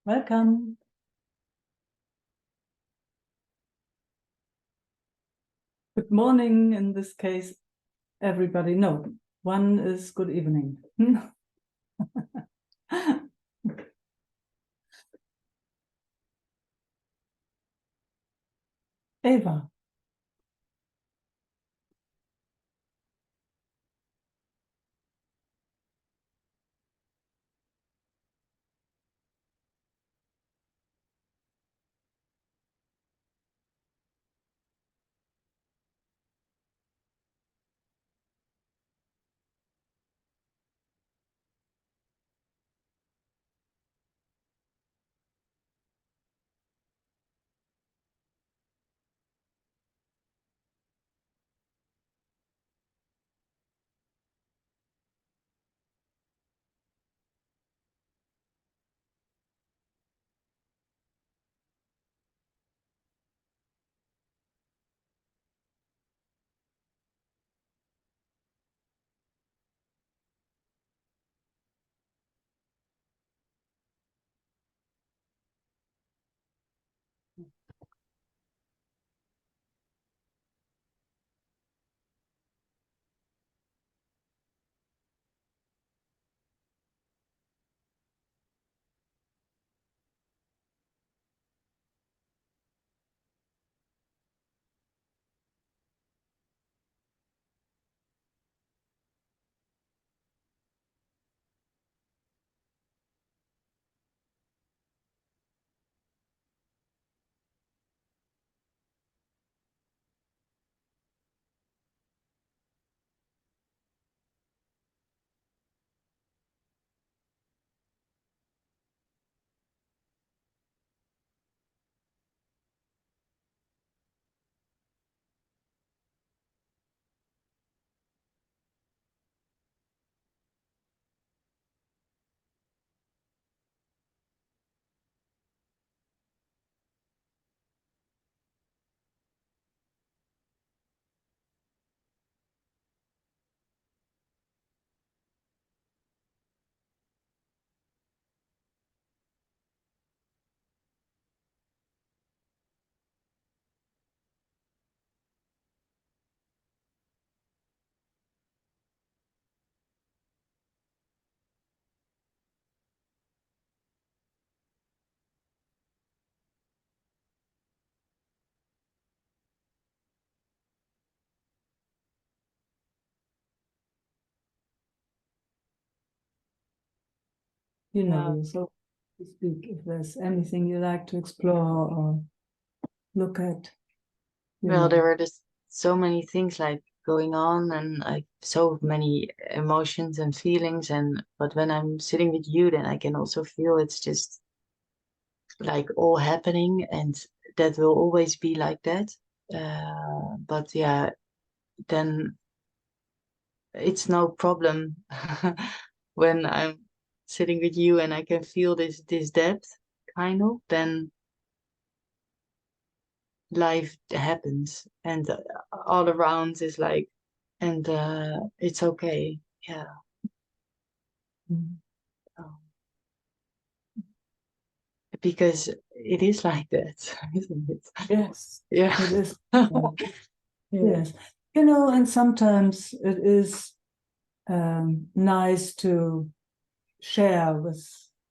Welcome. Good morning in this case, everybody. No, one is good evening. Eva. You know, Yeah. you're so to speak. If there's anything you like to explore or look at, you Well, there know. were just so many things like going on and like so many emotions and feelings and but when I'm sitting with you then I can also feel it's just like all happening and that will always be like that. But yeah, then it's no problem when I'm sitting with you and I can feel this depth kind of, then life happens and all around is like and it's okay. Yeah. Mm. um, because it is like that, isn't it? Yes, Yeah. it is. Yeah. Yes. You know, and sometimes it is nice to share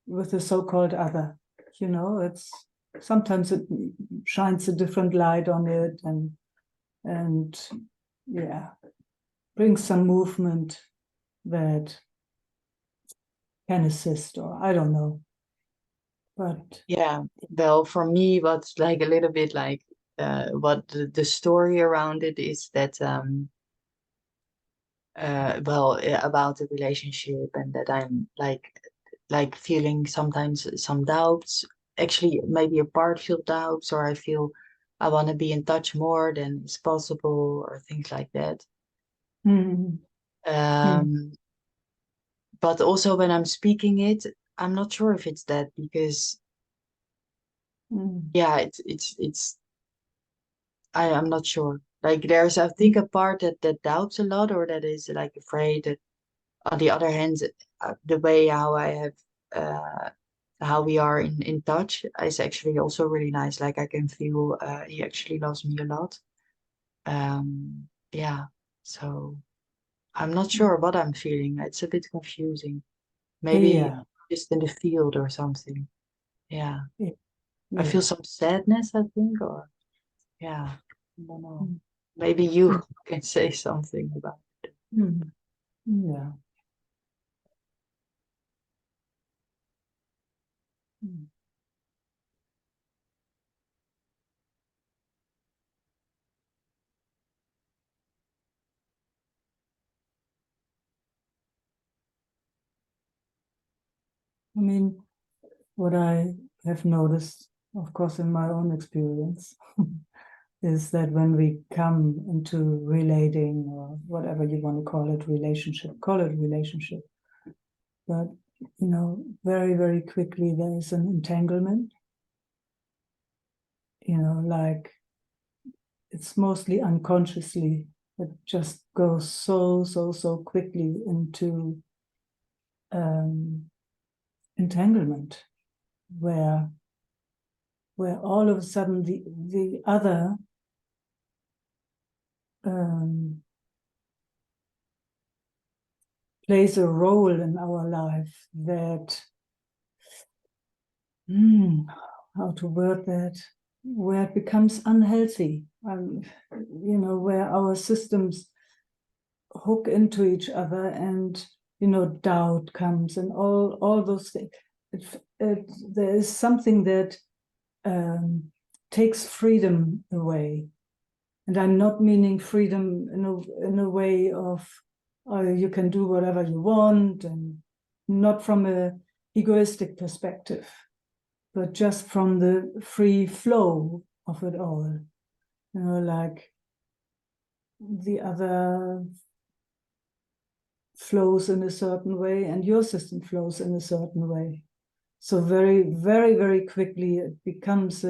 with the so-called other. You know, it's sometimes it shines a different light on it and yeah, brings some movement that can assist, or I don't know. But Yeah, well, for me what's like a little bit like what the story around it is that about the relationship and that I'm like feeling sometimes some doubts, actually maybe a part feel doubts, or I feel I want to be in touch more than is possible or things like that. mm, mm, um but also when I'm speaking it, I'm not sure if it's that because mm, yeah, it's I am not sure. Like there's I think a part that doubts a lot or that is like afraid. On the other hand, the way how I have uh, how we are in touch is actually also really nice. Like I can feel he actually loves me a lot. Yeah, so I'm not sure what I'm feeling. It's a bit confusing. Maybe Yeah, just in the field or something. Yeah. yeah, I feel yeah. some sadness, I think, or yeah, I don't know. Mm, Maybe you mm, can say something about it. mm, yeah. Mm. I mean, what I have noticed, of course, in my own experience, is that when we come into relating or whatever you want to call it relationship, but very, very quickly there is an entanglement, like it's mostly unconsciously, it just goes so quickly into um, entanglement, where all of a sudden the other um, plays a role in our life that, how to word that, where it becomes unhealthy, where our systems hook into each other, and doubt comes and all those things. There is something that um, takes freedom away. And I'm not meaning freedom in a way of you can do whatever you want, and not from a egoistic perspective, but just from the free flow of it all. Like the other flows in a certain way and your system flows in a certain way. So very, very, very quickly it becomes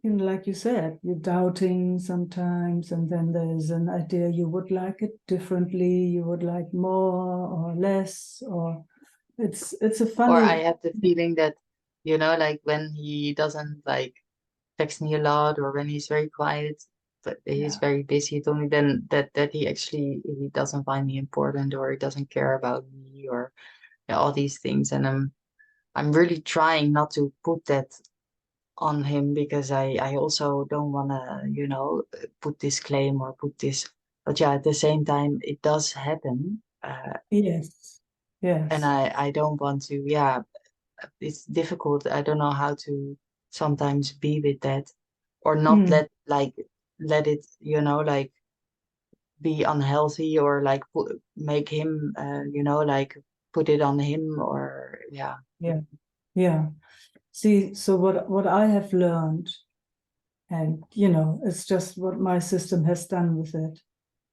like you said, you're doubting sometimes, and then there's an idea you would like it differently, you would like more or less, or it's a Or I funny. have the feeling that, like when he doesn't like text me a lot or when he's very quiet, but he's Yeah, very busy, it's only then that he doesn't find me important or he doesn't care about me or yeah, all these things. And I'm really trying not to put that on him because I also don't want to, put this claim or put this. But yeah, at the same time, it does happen. yes, And yes. I don't want to, yeah, it's difficult. I don't know how to sometimes be with that or not Mm, let it, like be unhealthy or like make him, like put it on him or yeah. yeah, yeah. See, so what I have learned, and it's just what my system has done with it.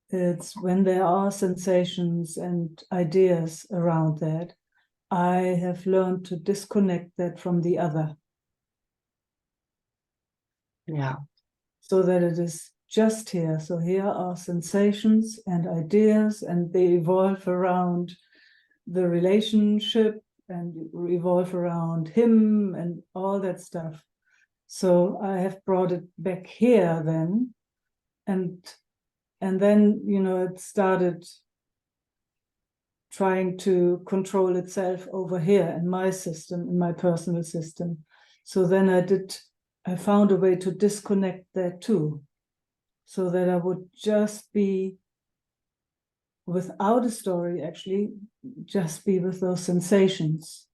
It's when there are sensations and ideas around that, I have learned to disconnect that from the other, Yeah. so that it is just here. So here are sensations and ideas, and they evolve around the relationship and revolve around him and all that stuff. So I have brought it back here then, and then it started trying to control itself over here in my system, in my personal system. So then I found a way to disconnect that too, so that I would just be without a story, actually, just be with those sensations.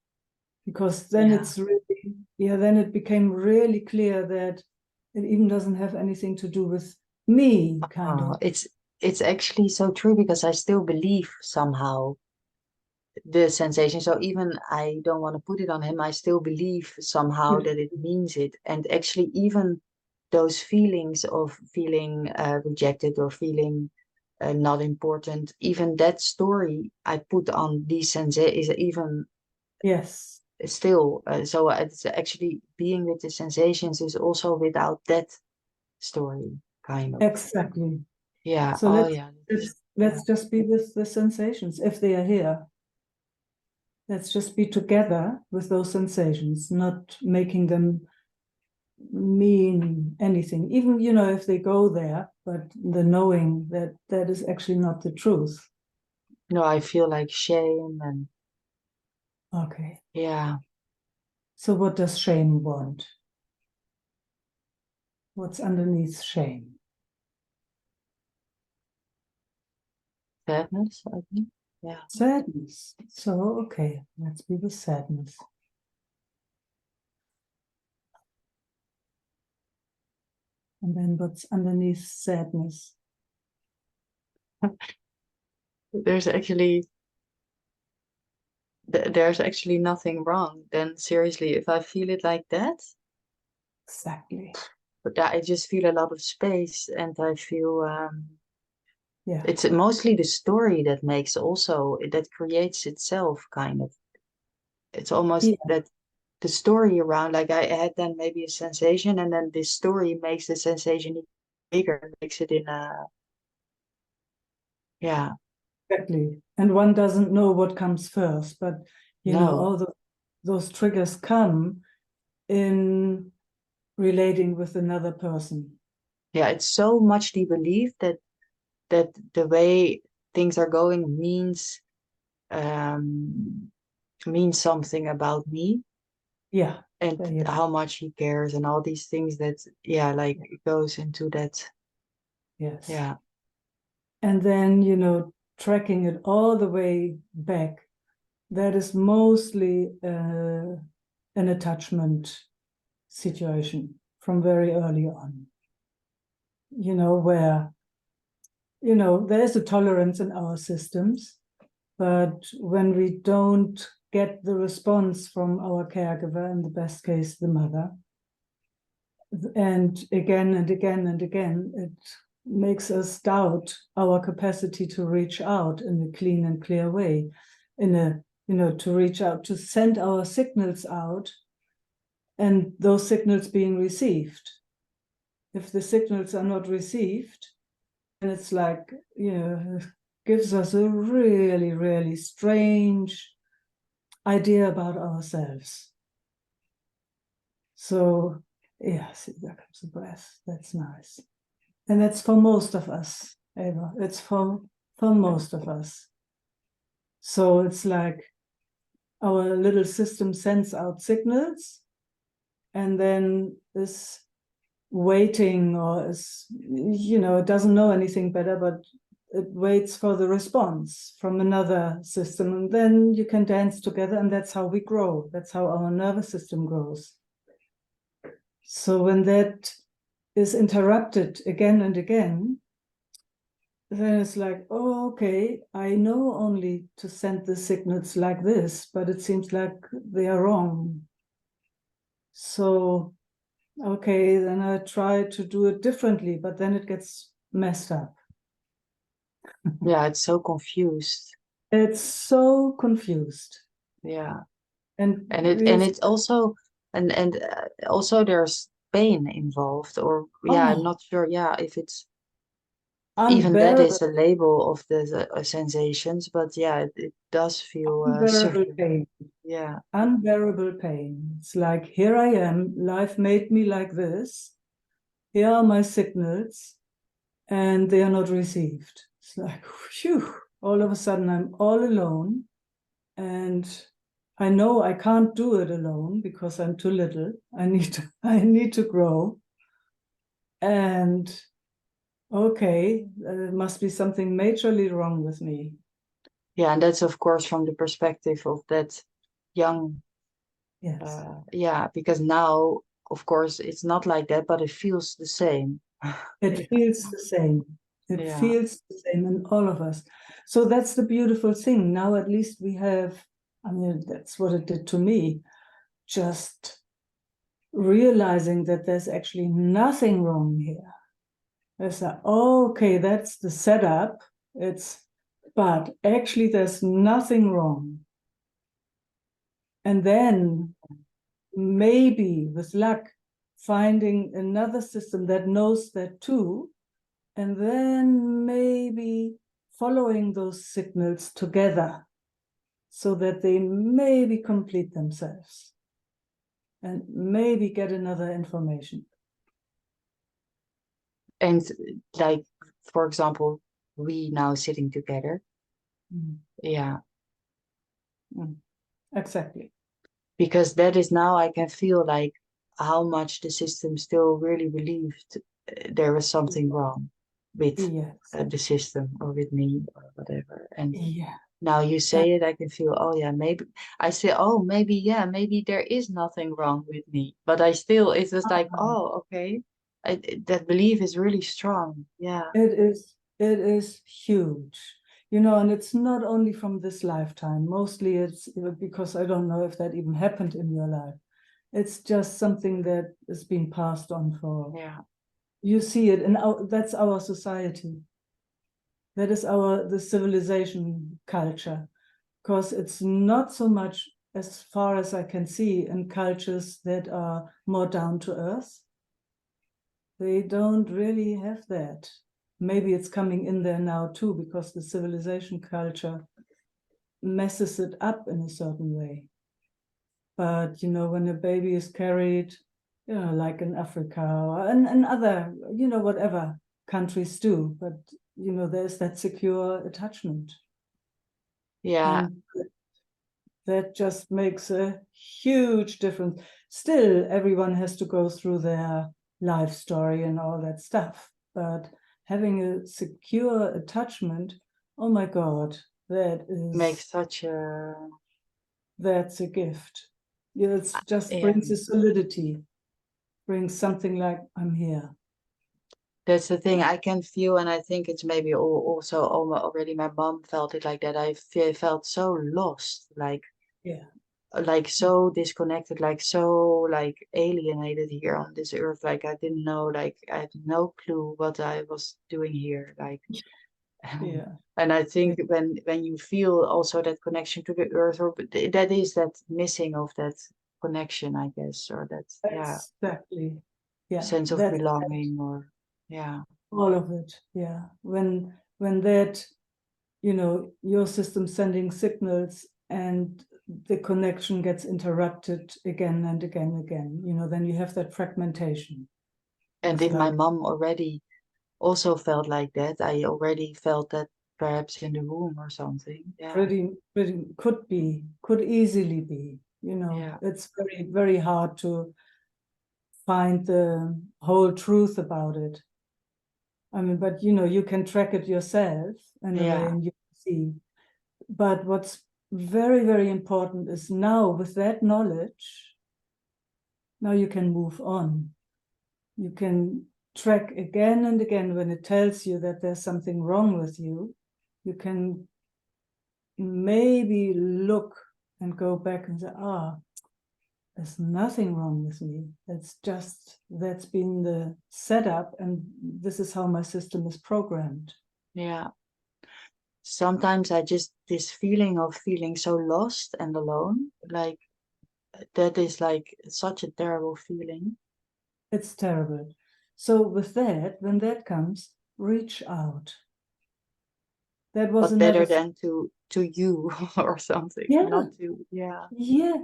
Because then Yeah. it's really, yeah, then it became really clear that it even doesn't have anything to do with me, kind Oh, of. it's actually so true because I still believe somehow the sensation. So even I don't want to put it on him, I still believe somehow that it means it. And actually, even those feelings of feeling rejected or feeling not important, even that story I put on these sensations is even Yes, still. So it's actually being with the sensations is also without that story, kind of. exactly. Yeah. So Oh, yeah. let's Yeah. just be with the sensations if they are here. Let's just be together with those sensations, not making them mean anything. Even, if they go there, but the knowing that that is actually not the truth. No, I feel like shame and Okay. yeah. So what does shame want? What's underneath shame? Sadness, I think. Yeah. Sadness. So, okay, let's be with sadness. And then what's underneath sadness? There's actually there's actually nothing wrong. Then seriously, if I feel it like that, Exactly. but I just feel a lot of space and I feel Yeah. it's mostly the story that makes also that creates itself kind of. It's almost Yeah, that the story around like I had then maybe a sensation and then this story makes the sensation bigger, makes it in a yeah, exactly. And one doesn't know what comes first, but no. all those triggers come in relating with another person. Yeah, it's so much the belief that the way things are going um means something about me Yeah. and Yeah. how much he cares and all these things that yeah like it goes into that Yes. yeah And then, tracking it all the way back, that is mostly an attachment situation from very early on, where, there is a tolerance in our systems, but when we don't get the response from our caregiver, in the best case, the mother, and again and again and again, it makes us doubt our capacity to reach out in a clean and clear way, to reach out, to send our signals out, and those signals being received. If the signals are not received, then it's like, gives us a really, really strange idea about ourselves. So, yeah, see, there comes the breath. That's nice. And that's for most of us, Eva. It's for most of us. So it's like our little system sends out signals and then is waiting, or is, it doesn't know anything better, but it waits for the response from another system. And then you can dance together, and that's how we grow. That's how our nervous system grows. So when that is interrupted again and again, then it's like, oh, okay, I know only to send the signals like this, but it seems like they are wrong. So, okay, then I try to do it differently, but then it gets messed up. yeah it's so confused It's so confused. yeah And and it's also and also there's pain involved or yeah I'm oh, not sure yeah if it's even that is unbearable, a label of the sensations but yeah it does feel unbearable certain pain. yeah Unbearable pain. It's like, here I am, life made me like this. Here are my signals, and they are not received. It's like, phew, all of a sudden I'm all alone. And I know I can't do it alone because I'm too little. I need to grow. And okay, there must be something majorly wrong with me. yeah and that's of course from the perspective of that young Yes. yeah because now of course it's not like that but it feels the same It feels the same. It yeah feels the same in all of us. So that's the beautiful thing. Now at least we have, I mean, that's what it did to me. Just realizing that there's actually nothing wrong here. It's like, oh, okay, that's the setup. But actually there's nothing wrong. And then maybe with luck, finding another system that knows that too, and then maybe following those signals together. so that they maybe complete themselves and maybe get another information. And like, for example, we now sitting together. Mm. Yeah. Exactly. Because that is now I can feel like how much the system still really believed there was something wrong with Yes. the system or with me or whatever. And Yeah. now you say it, I can feel, oh yeah, maybe I say, oh, maybe, yeah, maybe there is nothing wrong with me. But I still, it's just like, oh, okay. That belief is really strong. Yeah. It is huge, you know, and it's not only from this lifetime. Mostly it's because I don't know if that even happened in your life. It's just something that is being passed on for. Yeah. You see it in that's our society. That is the civilization culture, because it's not so much, as far as I can see, in cultures that are more down to earth. They don't really have that. Maybe it's coming in there now too, because the civilization culture messes it up in a certain way. But, you know, when a baby is carried, you know, like in Africa or in other, you know, whatever countries do, but, you know, there's that secure attachment. Yeah. And that just makes a huge difference. Still, everyone has to go through their life story and all that stuff. But having a secure attachment, oh my God, Makes such a, that's a gift. Yeah, it just yeah. brings a solidity, brings something like, I'm here. That's the thing I can feel, and I think it's maybe also already my mom felt it like that. Felt so lost, Yeah. like so disconnected, like so like alienated here on this earth. Like I didn't know, like I had no clue what I was doing here. Like, Yeah. and I think when you feel also that connection to the earth, or that is that missing of that connection, I guess, or that yeah Exactly. Yeah. sense of That's belonging, or yeah. all of it. Yeah. When that, you know, your system sending signals and the connection gets interrupted again and again and again, you know, then you have that fragmentation. And It's if my like mom already also felt like that, I already felt that perhaps in the womb or something. Yeah. pretty could easily be, you know, Yeah. it's very, very hard to find the whole truth about it. I mean, but you know, you can track it yourself in a way Yeah. and you see. But what's very, very important is now with that knowledge, now you can move on. You can track again and again when it tells you that there's something wrong with you. You can maybe look and go back and say, there's nothing wrong with me. That's been the setup, and this is how my system is programmed. Yeah. Sometimes I just, this feeling of feeling so lost and alone, like that is like such a terrible feeling. It's terrible. So with that, when that comes, reach out. That was But another better thing. than to you or something, Yeah, not to, yeah. yeah.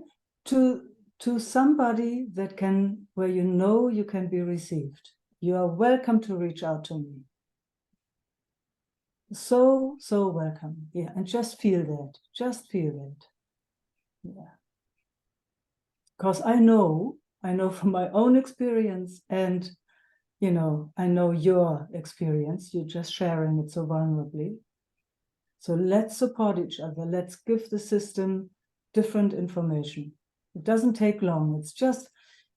To somebody that can, where you know you can be received. You are welcome to reach out to me. So welcome. Yeah, and just feel that. Just feel it. Yeah. Because I know from my own experience, and you know, I know your experience. You're just sharing it so vulnerably. So let's support each other. Let's give the system different information. It doesn't take long. It's just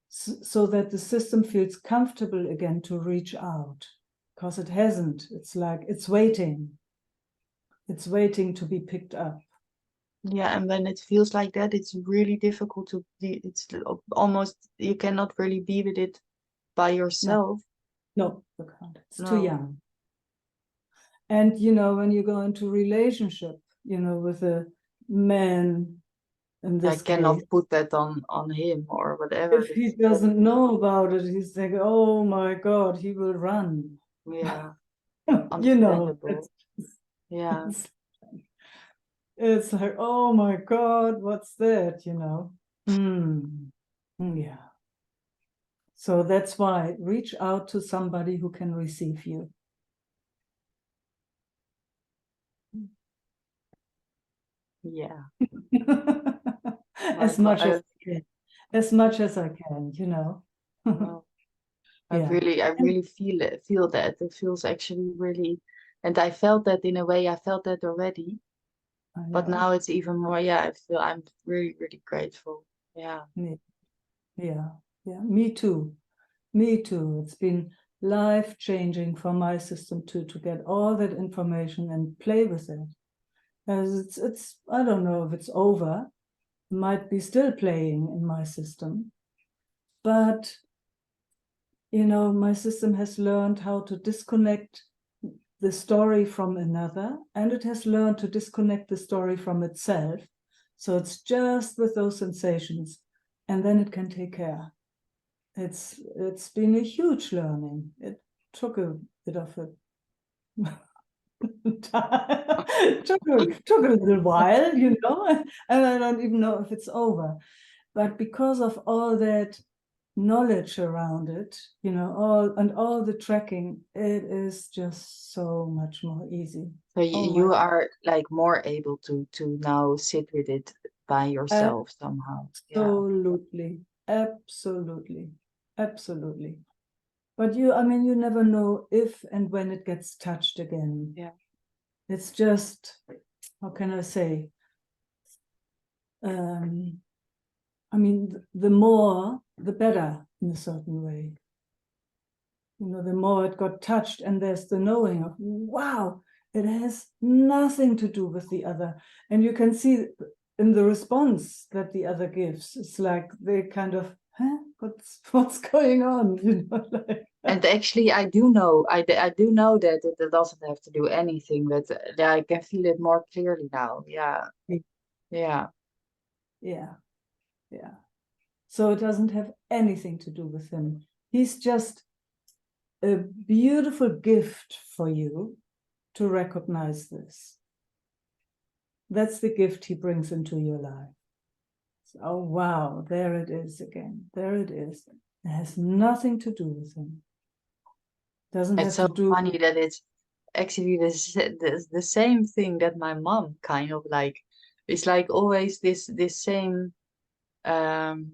so that the system feels comfortable again to reach out, because it hasn't. It's like it's waiting. It's waiting to be picked up. Yeah, and when it feels like that, it's really difficult to be, it's almost, you cannot really be with it by No, yourself. no, you can't. It's too No. young. And you know, when you go into relationship, you know, with a man in I this cannot case, put that on him or whatever. if he doesn't know about it, he's like, oh my God, he will run. Yeah, You know, understandable. Yeah. it's It's like, oh my God, what's that, you know? Yeah. So that's why reach out to somebody who can receive you. Yeah. As Like, much as I can. As much as I can, you know. well, Yeah. I And really feel that. It feels actually really, and I felt that in a way, I felt that already, I but know. now it's even more, yeah, I feel I'm really, really grateful. Yeah. Yeah. Yeah. Yeah. Me too. Me too. It's been life-changing for my system too, to get all that information and play with it. As it's I don't know if it's over. Might be still playing in my system, but you know, my system has learned how to disconnect the story from another, and it has learned to disconnect the story from itself. So it's just with those sensations, and then it can take care. It's been a huge learning. It took a bit of a took a little while, you know, and I don't even know if it's over. But because of all that knowledge around it, you know, all the tracking, it is just so much more easy. So Oh my, you are like more able to now sit with it by yourself somehow. Yeah. absolutely, absolutely, absolutely. But I mean, you never know if and when it gets touched again. Yeah. It's just, how can I say? Um, I mean, the more, the better in a certain way. You know, the more it got touched, and there's the knowing of, wow, it has nothing to do with the other. And you can see in the response that the other gives, it's like they kind of, huh, what's going on? You know, like, And actually, I do know, I do know that it doesn't have to do anything, but I can feel it more clearly now. Yeah. Yeah. yeah, yeah. So it doesn't have anything to do with him. He's just a beautiful gift for you to recognize this. That's the gift he brings into your life. Oh, wow, there it is again. There it is. It has nothing to do with him. Doesn't It's have so to do. funny that it's actually the same thing that my mom kind of like. It's like always this same um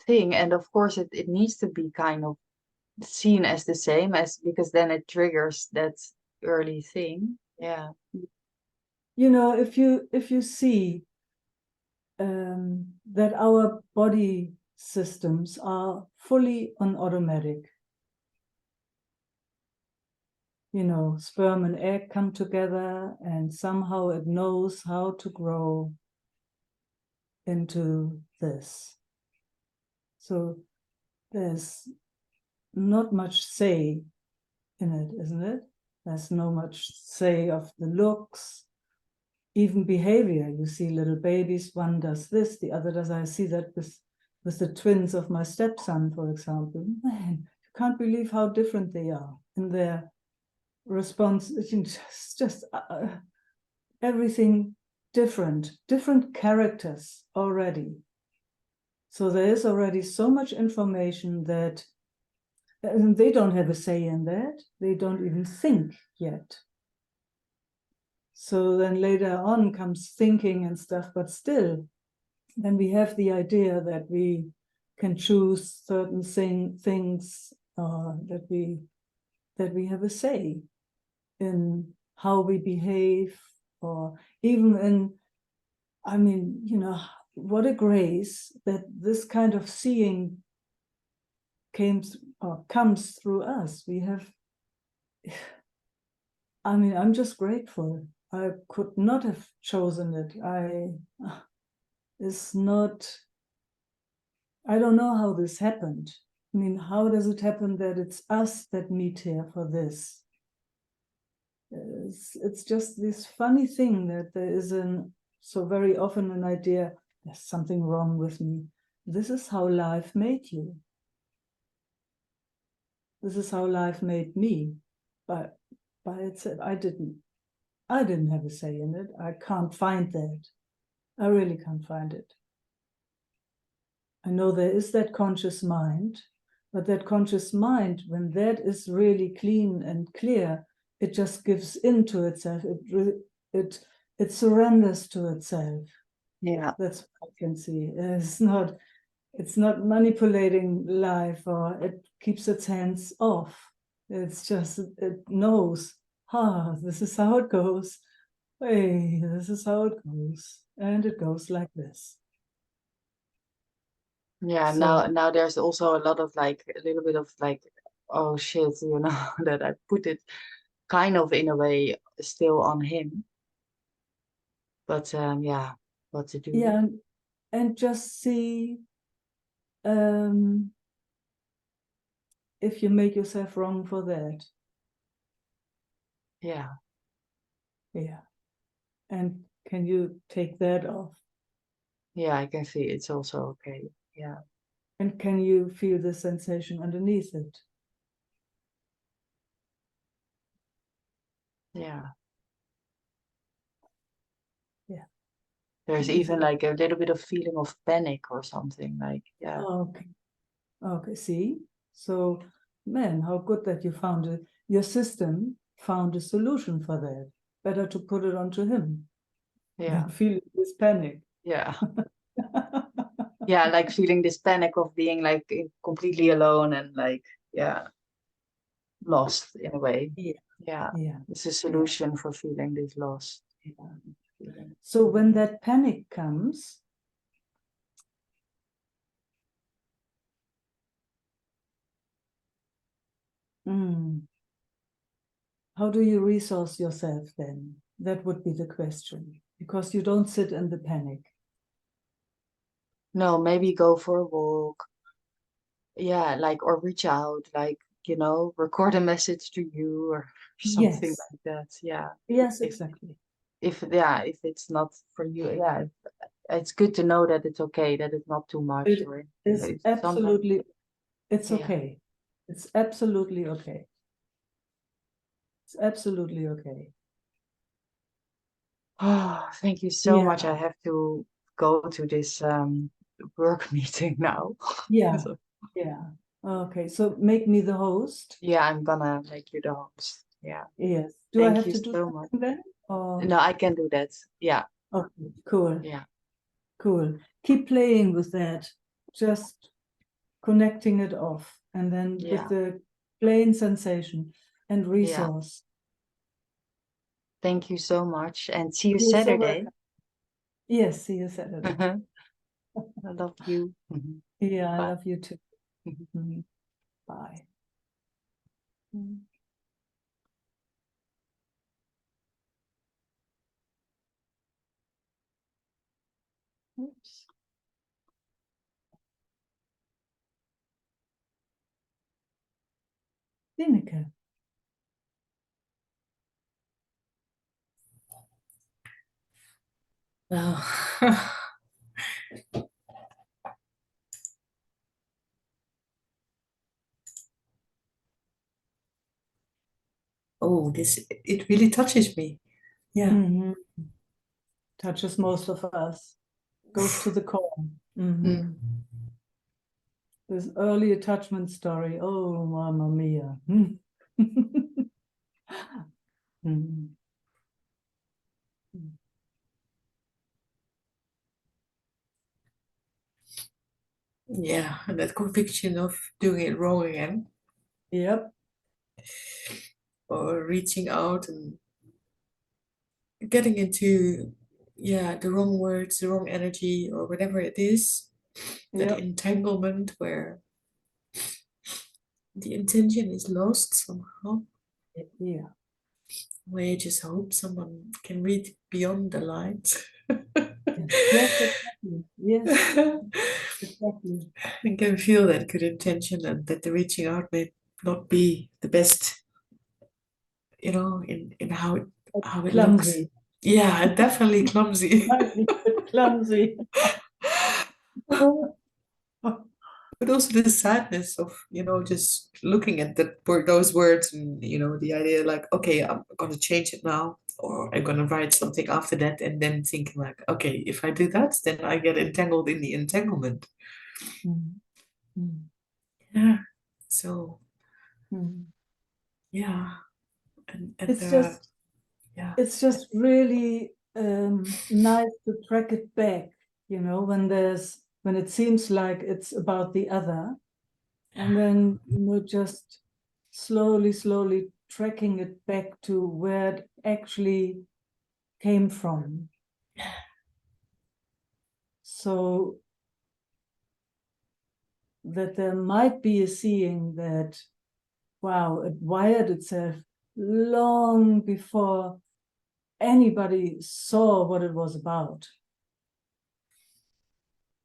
thing, and of course it needs to be kind of seen as the same as because then it triggers that early thing. Yeah. You know, if you see that our body systems are fully on automatic, you know, sperm and egg come together, and somehow it knows how to grow into this. So there's not much say in it, isn't it? There's no much say of the looks, even behavior. You see little babies, one does this, the other does. I see that with the twins of my stepson, for example. Man, you can't believe how different they are in their response. It's just everything different characters already. So there is already so much information that they don't have a say in that. They don't even think yet. So then later on comes thinking and stuff, but still, then we have the idea that we can choose certain things, that we have a say in how we behave, or even in, I mean, you know, what a grace that this kind of seeing came or comes through us. We have, I mean, I'm just grateful. I could not have chosen it. It's not, I don't know how this happened. I mean, how does it happen that it's us that meet here for this? It's just this funny thing that there is so very often an idea, there's something wrong with me. This is how life made you. This is how life made me. But by itself, I didn't. I didn't have a say in it. I can't find that. I really can't find it. I know there is that conscious mind, but that conscious mind, when that is really clean and clear, it just gives into itself. It surrenders to itself. Yeah. That's what I can see. It's not manipulating life, or it keeps its hands off. It's just it knows, this is how it goes. Hey, this is how it goes. And it goes like this. Yeah, So now there's also a lot of like a little bit of like, oh shit, that I put it kind of in a way still on him. But yeah, what to do? yeah, and just see um, if you make yourself wrong for that. Yeah. Yeah. And can you take that off? Yeah, I can see it's also okay. Yeah. And can you feel the sensation underneath it? Yeah. Yeah. There's Easy. even like a little bit of feeling of panic or something like, yeah. Okay. Okay. See? So, man, how good that you found it. Your system found a solution for that. Better to put it onto him Yeah. than feel this panic. Yeah. Yeah, like feeling this panic of being like completely alone and like, yeah, lost in a way. Yeah. Yeah. Yeah. It's a Yeah. solution for feeling this lost. Yeah. So when that panic comes, how do you resource yourself then? That would be the question, because you don't sit in the panic. No, maybe go for a walk. Yeah, like, or reach out, like, record a message to you or something Yes. like that. Yeah. Yes, If, exactly. if it's not for you, yeah, it's good to know that it's okay, that it's not too much It or is it's sometimes, absolutely, it's yeah. okay. It's absolutely okay. It's absolutely okay. Oh, thank you so much. Yeah. I have to go to this work meeting now. Yeah. So, Yeah. Okay. So make me the host. yeah, I'm gonna make you the host. Yeah. Yes. Do I Thank have you to do so much. something then? Or No, I can do that. Yeah. okay, cool. Yeah. Cool. Keep playing with that. Just connecting it off, and then with Yeah. the plain sensation and Yeah. resource. Thank you so much and see you You're so Saturday. welcome. Yes, see you Saturday. I love you. Yeah, I Bye. love you too. Mhm. Bye. Mhm. Oops. Winneke. Well, oh, this it really touches me. Yeah. Mhm. Touches most of us. Goes to the core. Mhm. Mm. This early attachment story. Oh, mamma mia. Mhm. Yeah, and that conviction of doing it wrong again Yep. or reaching out and getting into, yeah, the wrong words, the wrong energy, or whatever it is, that Yep. entanglement where the intention is lost somehow. Yeah. Where you just hope someone can read beyond the lines. Yes, exactly. Yes, exactly. And can feel that good intention and that the reaching out may not be the best, in how it looks. Clumsy. Yeah, definitely clumsy. Might be a bit clumsy. But also the sadness of, just looking at those words and, the idea like, okay, I'm gonna change it now. or I'm gonna write something after that, and then thinking like, okay, if I do that, then I get entangled in the entanglement. Mm. Mm. Yeah. So Mm. yeah, and It's just yeah. it's just really nice to track it back, when it seems like it's about the other, and then just slowly tracking it back to where it actually came from. So that there might be a seeing that, wow, it wired itself long before anybody saw what it was about.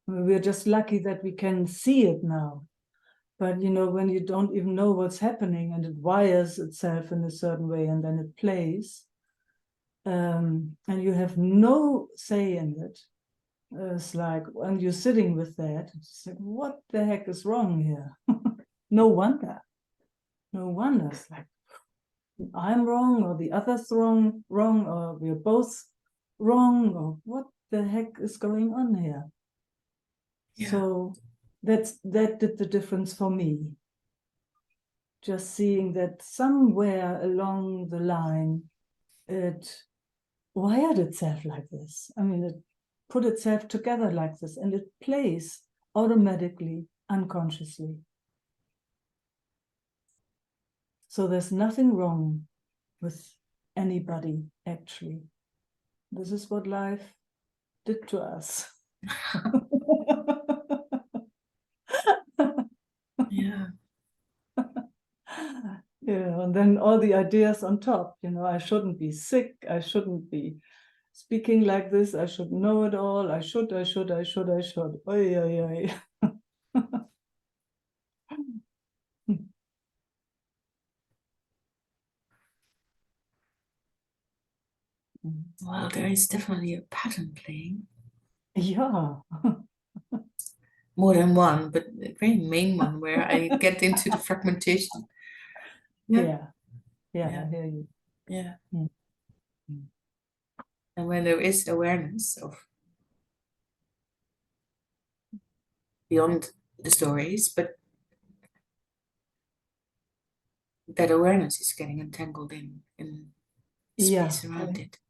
We're just lucky that we can see it now. But when you don't even know what's happening and it wires itself in a certain way and then it plays, and you have no say in it, it's like when you're sitting with that, it's like, what the heck is wrong here? No wonder. It's like, I'm wrong, or the other's wrong, or we're both wrong, or what the heck is going on here? Yeah. So that did the difference for me. Just seeing that somewhere along the line, it wired itself like this. I mean, it put itself together like this, and it plays automatically, unconsciously. So there's nothing wrong with anybody, actually. This is what life did to us. Yeah. And then all the ideas on top, I shouldn't be sick, I shouldn't be speaking like this, I should know it all, I should. Oy, oy, oy. Well, there is definitely a pattern playing. Yeah. More than one, but a very main one where I get into the fragmentation. Yeah. Yeah. I hear you. Yeah. Mm. Mm. And when there is awareness of beyond the stories, but that awareness is getting entangled in Yeah, space around it.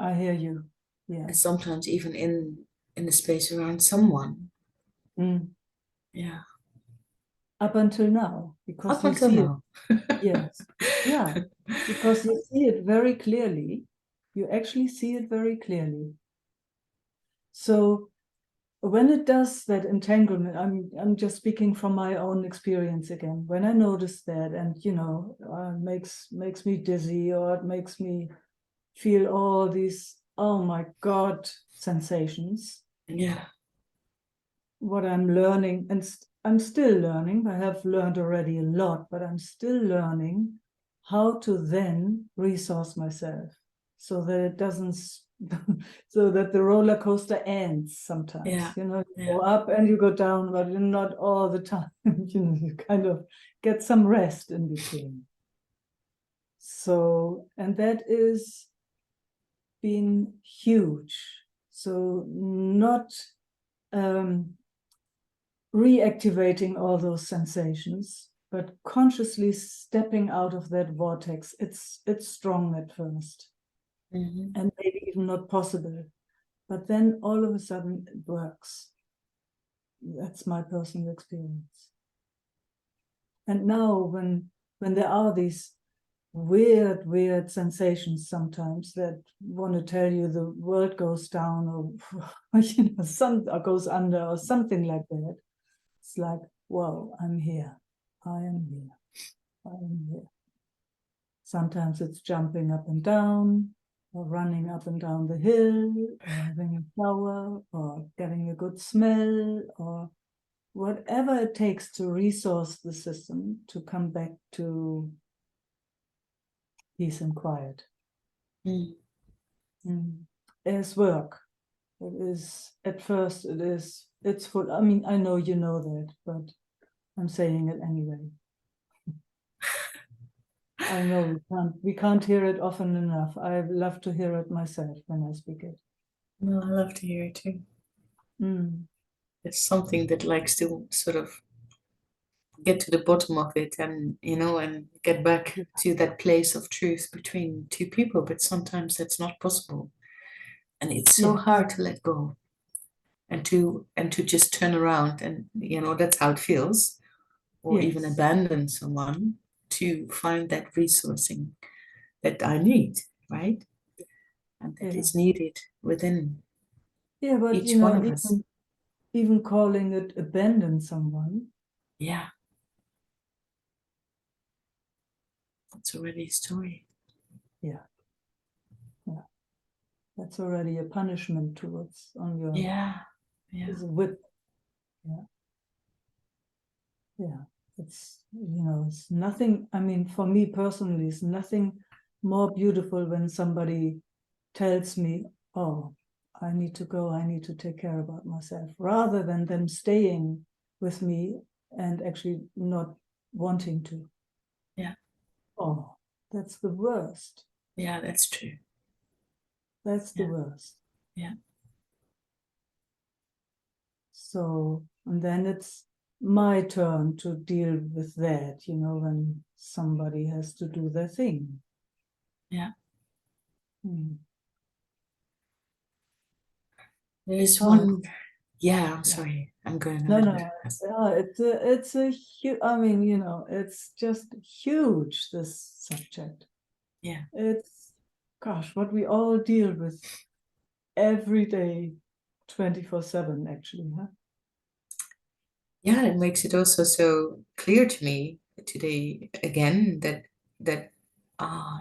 I hear you. And Yes. sometimes even in the space around someone. Mm. Yeah. Up until now, because Up you until see it. now. Yes. Yeah. Because you see it very clearly. You actually see it very clearly. So when it does that entanglement, I'm just speaking from my own experience again. When I notice that, and makes me dizzy, or it makes me feel all these, oh my God, sensations. Yeah. What I'm learning, and I'm still learning. I have learned already a lot, but I'm still learning how to then resource myself so that it doesn't, so that the roller coaster ends sometimes. Yeah. You Yeah. go up and you go down, but not all the time. You kind of get some rest in between. So, and that is been huge. So not reactivating all those sensations, but consciously stepping out of that vortex. It's strong at first, Mhm. and maybe even not possible, but then all of a sudden it works. That's my personal experience. And now when there are these weird sensations sometimes that want to tell you the world goes down, or some goes under, or something like that, it's like, whoa, I'm here. I am here. I am here. Sometimes it's jumping up and down, or running up and down the hill, or having a shower, or getting a good smell, or whatever it takes to resource the system to come back to peace and quiet. Mm. It's work. It is, at first, it's full. I mean, I know you know that, but I'm saying it anyway. I know we can't hear it often enough. I love to hear it myself when I speak it. No, I love to hear it too. Mm. It's something that likes to sort of get to the bottom of it, and and get back to that place of truth between two people, but sometimes that's not possible, and it's so Yes, hard to let go and to just turn around, and that's how it feels, or even yes, abandon someone to find that resourcing that I need, right? And that yeah, is needed within yeah. But each one of us. even calling it abandon someone, Yeah, that's already a story. yeah, yeah, that's already a punishment towards on your Yeah, yeah, is a whip. Yeah, yeah. It's nothing. I mean, for me personally, it's nothing more beautiful when somebody tells me, oh, I need to go, I need to take care about myself, rather than them staying with me and actually not wanting to. yeah, Oh, that's the worst. yeah, that's true. That's the Yeah, worst. yeah, So, and then it's my turn to deal with that, when somebody has to do their thing. yeah. Hmm. There is Oh, one. Yeah, I'm yeah. sorry. I'm going a No, little bit no, fast. it's a huge, I mean, it's just huge, this subject. Yeah. It's, gosh, what we all deal with every day, 24/7, actually, huh? Yeah, it makes it also so clear to me today again that ah,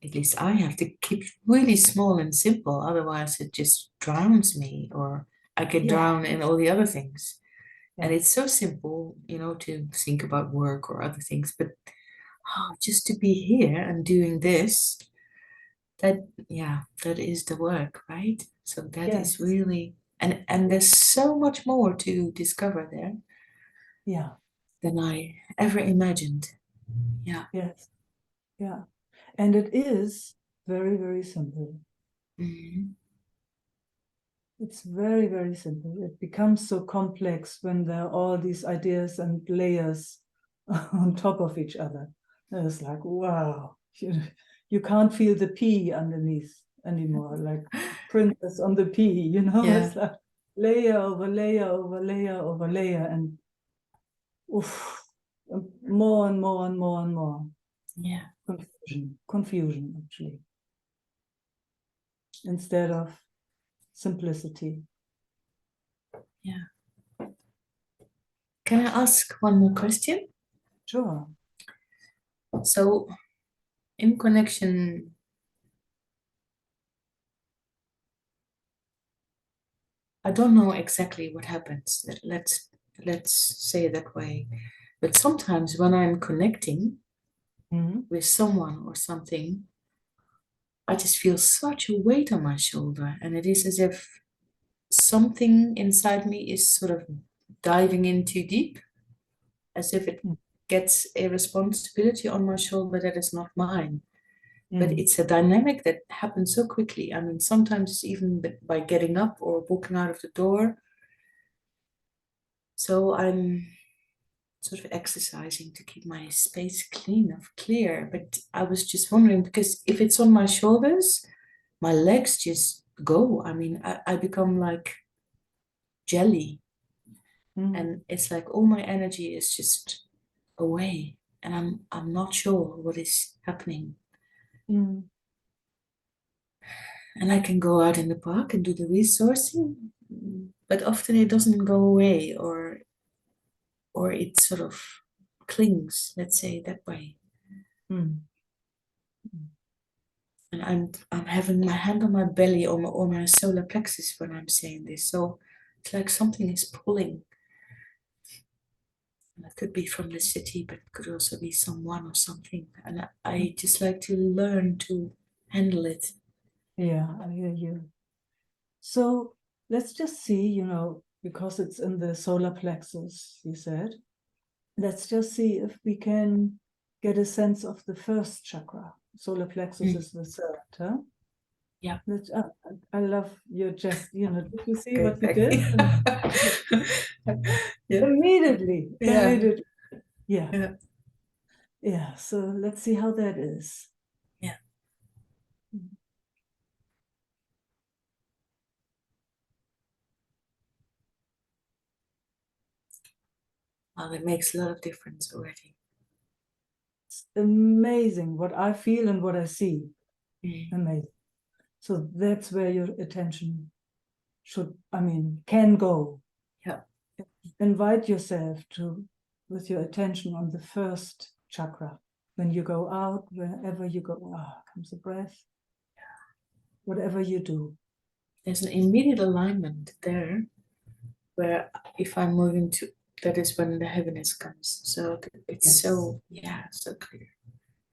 at least I have to keep it really small and simple, otherwise it just drowns me, or I get Yeah, drowned in all the other things. And yeah, it's so simple, to think about work or other things, but just to be here and doing this, that yeah, that is the work, right? So that is yes, really, and there's so much more to discover there yeah, than I ever imagined. Yeah. yes, yeah. And it is very, very simple. Mhm. It's very, very simple. It becomes so complex when there are all these ideas and layers on top of each other. And it's like, wow, you can't feel the P underneath anymore, like princess on the P, Yeah, it's like layer over layer over layer over layer, and oof, more and more and more and more yeah, confusion actually, instead of simplicity. yeah. Can I ask one more question? Sure. So, in connection, I don't know exactly what happens. Let's say it that way. But sometimes when I'm connecting Mhm. with someone or something, I just feel such a weight on my shoulder, and it is as if something inside me is sort of diving in too deep, as if it gets a responsibility on my shoulder that is not mine. But Mm. it's a dynamic that happens so quickly. I mean, sometimes even by getting up or walking out of the door. So I'm sort of exercising to keep my space clear. But I was just wondering, because if it's on my shoulders, my legs just go. I mean, I become like jelly, Mm. and it's like all my energy is just away, and I'm not sure what is happening. Mm. And I can go out in the park and do the resourcing, but often it doesn't go away, or it sort of clings, let's say that way. Mm. And I'm having my hand on my belly, or my solar plexus when I'm saying this. So it's like something is pulling. And it could be from the city, but it could also be someone or something. And I just like to learn to handle it. Yeah, I hear you. So let's just see, because it's in the solar plexus, you said. Let's just see if we can get a sense of the first chakra. Solar plexus is the third, huh? Yeah. I love your just, did you see Good, what you thank did? Yeah. Immediately. Yeah. Immediately. Yeah. Yeah. Yeah. So let's see how that is. Yeah. Well, it makes a lot of difference already. It's amazing what I feel and what I see. Mm. Amazing. So that's where your attention can go. Yeah. Invite yourself with your attention on the first chakra. When you go out, wherever you go, comes the breath. Whatever you do. There's an immediate alignment there where if I'm moving to, that is when the heaviness comes. So it's Yes. so clear.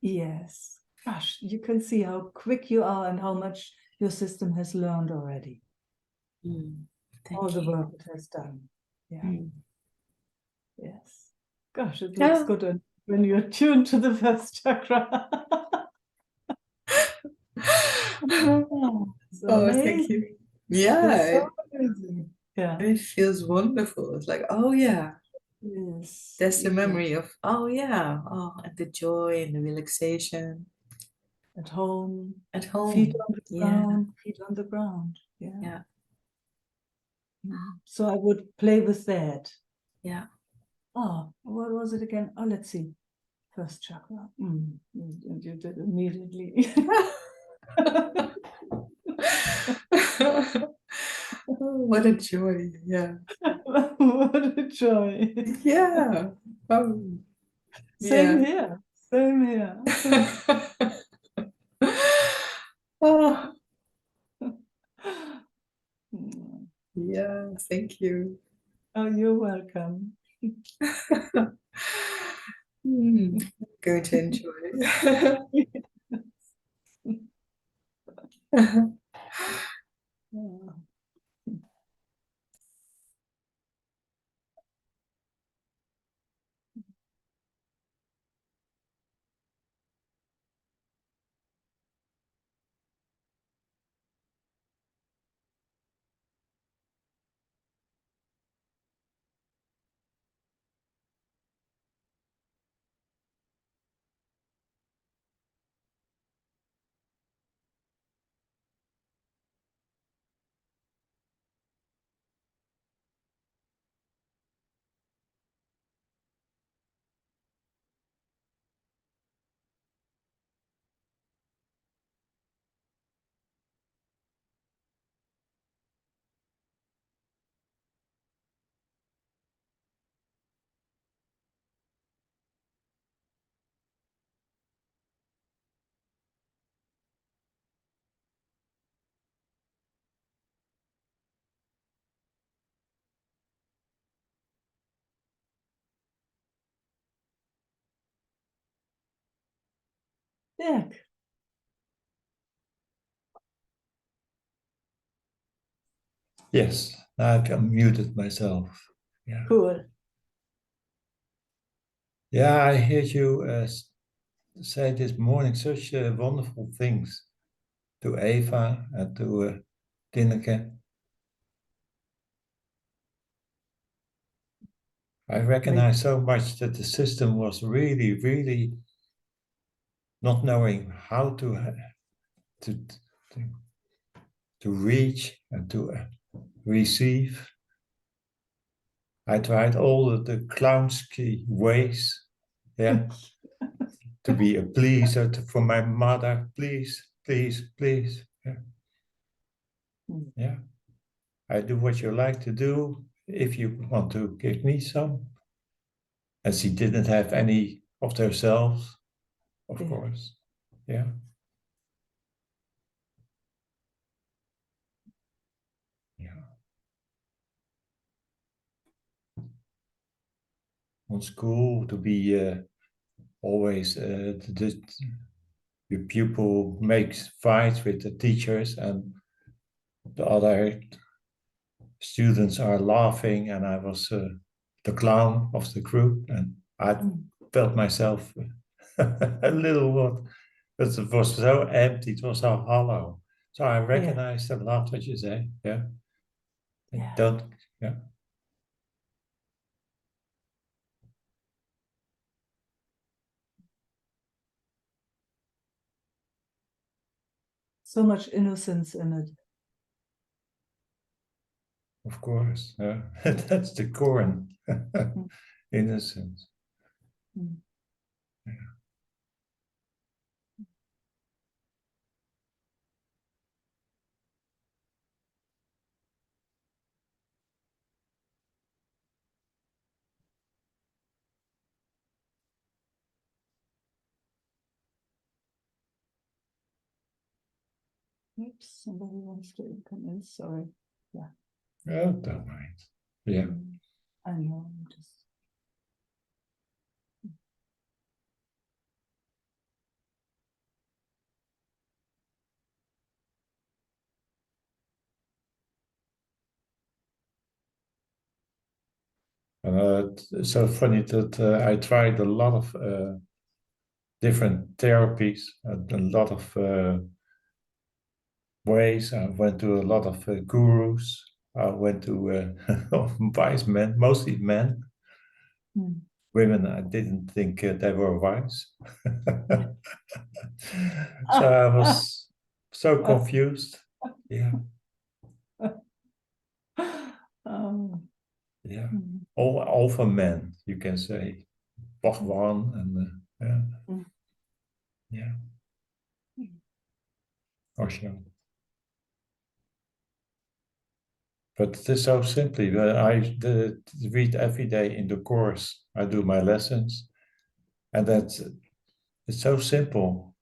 Yes. Gosh, you can see how quick you are and how much your system has learned already. All the work it has done. Yeah. Yes. Gosh, it looks good when you're tuned to the first chakra. Thank you. Yeah, So amazing. Yeah. it feels wonderful. It's like, oh yeah, Yes. that's the memory of, and the joy and the relaxation. At home. At home. Feet on the ground. Feet on the ground. Yeah. Yeah. So I would play with that. Yeah. Oh, what was it again? Oh, let's see. First chakra. And you did immediately. What a joy. Yeah. What a joy. Yeah. Same here. Same here. Oh. Yeah, thank you. Oh, you're welcome. Going to enjoy. Yeah. Yes, I've unmuted myself. Yeah. Cool. Yeah, I heard you say this morning such wonderful things to Eva and to Tineke. I recognize so much that the system was really, really not knowing how to, to reach and to receive. I tried all the clownsky ways, yeah, to be a pleaser for my mother, please, please, please. Yeah. Yeah, I do what you like to do if you want to give me some. And she didn't have any of themselves, of course. Yeah. Yeah. On school to be always the pupil makes fights with the teachers and the other students are laughing and I was the clown of the group and I felt myself a little what, but it was so empty, it was so hollow. So I recognized a lot what you say. Yeah. Yeah. Don't, yeah. So much innocence in it. Of course. Yeah. That's the core innocence. Mm. Oops, somebody wants to come in. Sorry. Yeah. Oh, don't mind. Yeah. I know. I'm just. It's so funny that I tried a lot of different therapies, a lot of ways. I went to a lot of gurus. I went to wise men, mostly men. Mm. Women, I didn't think they were wise. So I was so confused. Yeah, Um, yeah. mm. All alpha men, you can say. Bhagwan and yeah, Mm. yeah. Osho. But it is so simply. Read every day in the course. I do my lessons, and that's it's so simple.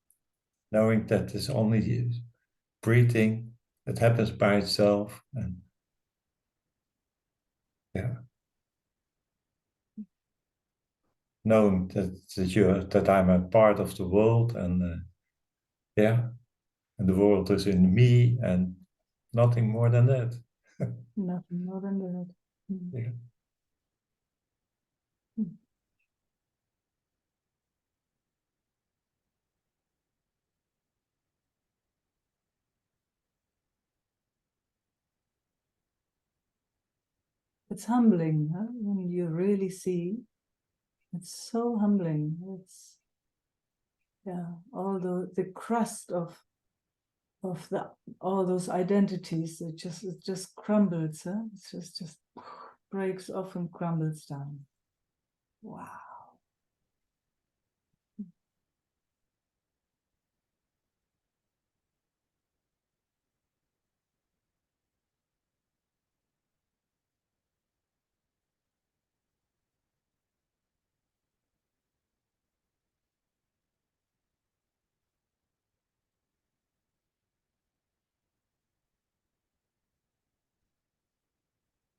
Knowing that it's only breathing, it happens by itself, and yeah, knowing that I'm a part of the world, and yeah, and the world is in me, and nothing more than that. Nothing more than that. Mm. Yeah. Mm. It's humbling, huh? When you really see. It's so humbling. It's all the crust of the all those identities. It just crumbles, huh? It's just breaks off and crumbles down. Wow.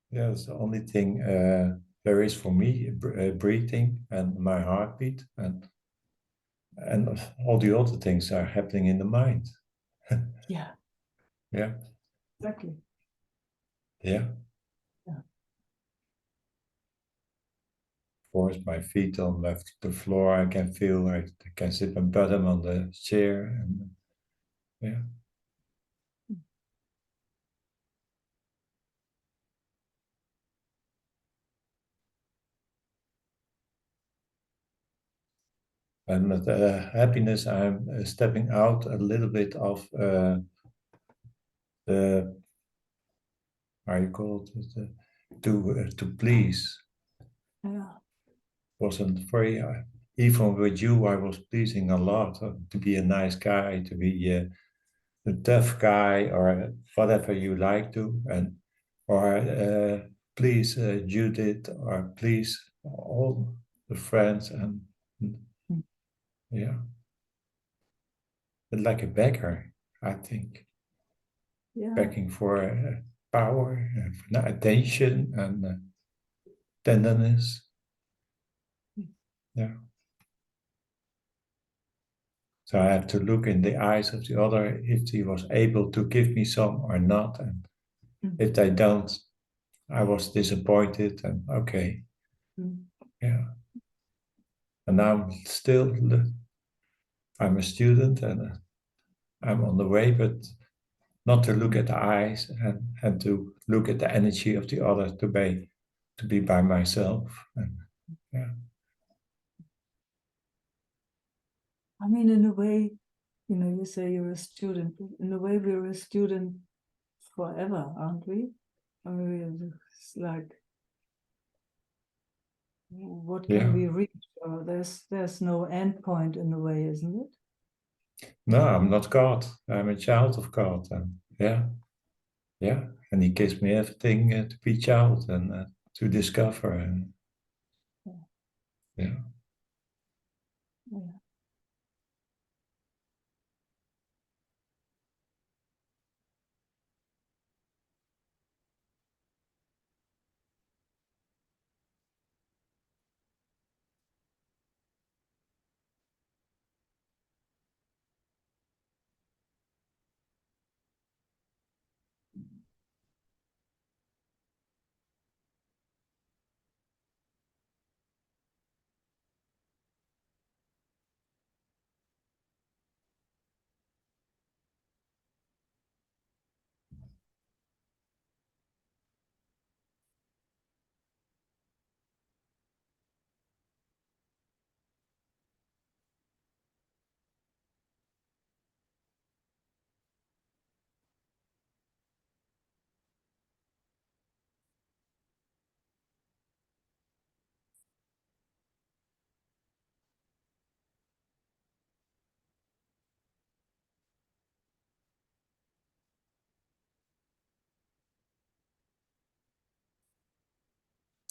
Yeah, it's the only thing there is for me, breathing and my heartbeat, and all the other things are happening in the mind. Yeah, Yeah, exactly. yeah. Yeah. Of course, my feet on the floor, I can feel I can sit my bottom on the chair, and yeah. And with happiness, I'm stepping out a little bit of the, how you call it, to please. Yeah. Wasn't very, even with you, I was pleasing a lot to be a nice guy, to be a tough guy, or whatever you like to, and or please Judith, or please all the friends, and Mm. yeah, but like a beggar, I think. Yeah. Begging for power, for attention, and tenderness. Yeah. So I have to look in the eyes of the other if he was able to give me some or not. And if they don't, I was disappointed, and okay. Mm. Yeah. And now I'm still I'm a student and I'm on the way, but not to look at the eyes and to look at the energy of the other, to be by myself. And yeah. I mean, in a way, you know, you say you're a student. In a way, we're a student forever, aren't we? I mean, it's like, what can we reach? There's no end point in a way, isn't it? No, I'm not God. I'm a child of God. And yeah. And He gives me everything to be child and to discover. And yeah. Yeah.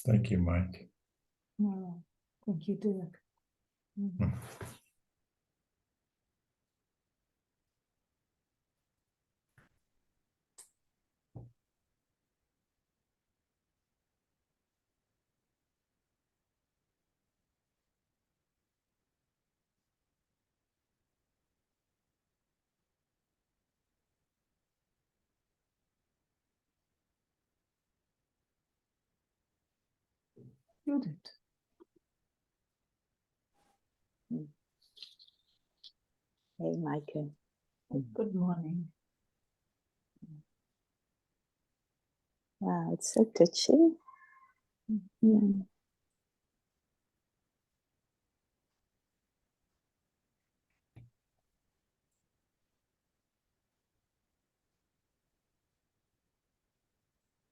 Thank you, Mike. Oh, thank you, Dirk. Mm. Judith. Hey, Meike. Good morning. Wow, it's so touching. Yeah.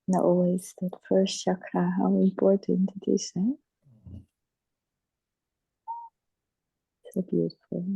Now, always that first chakra, how important it is, huh? So beautiful.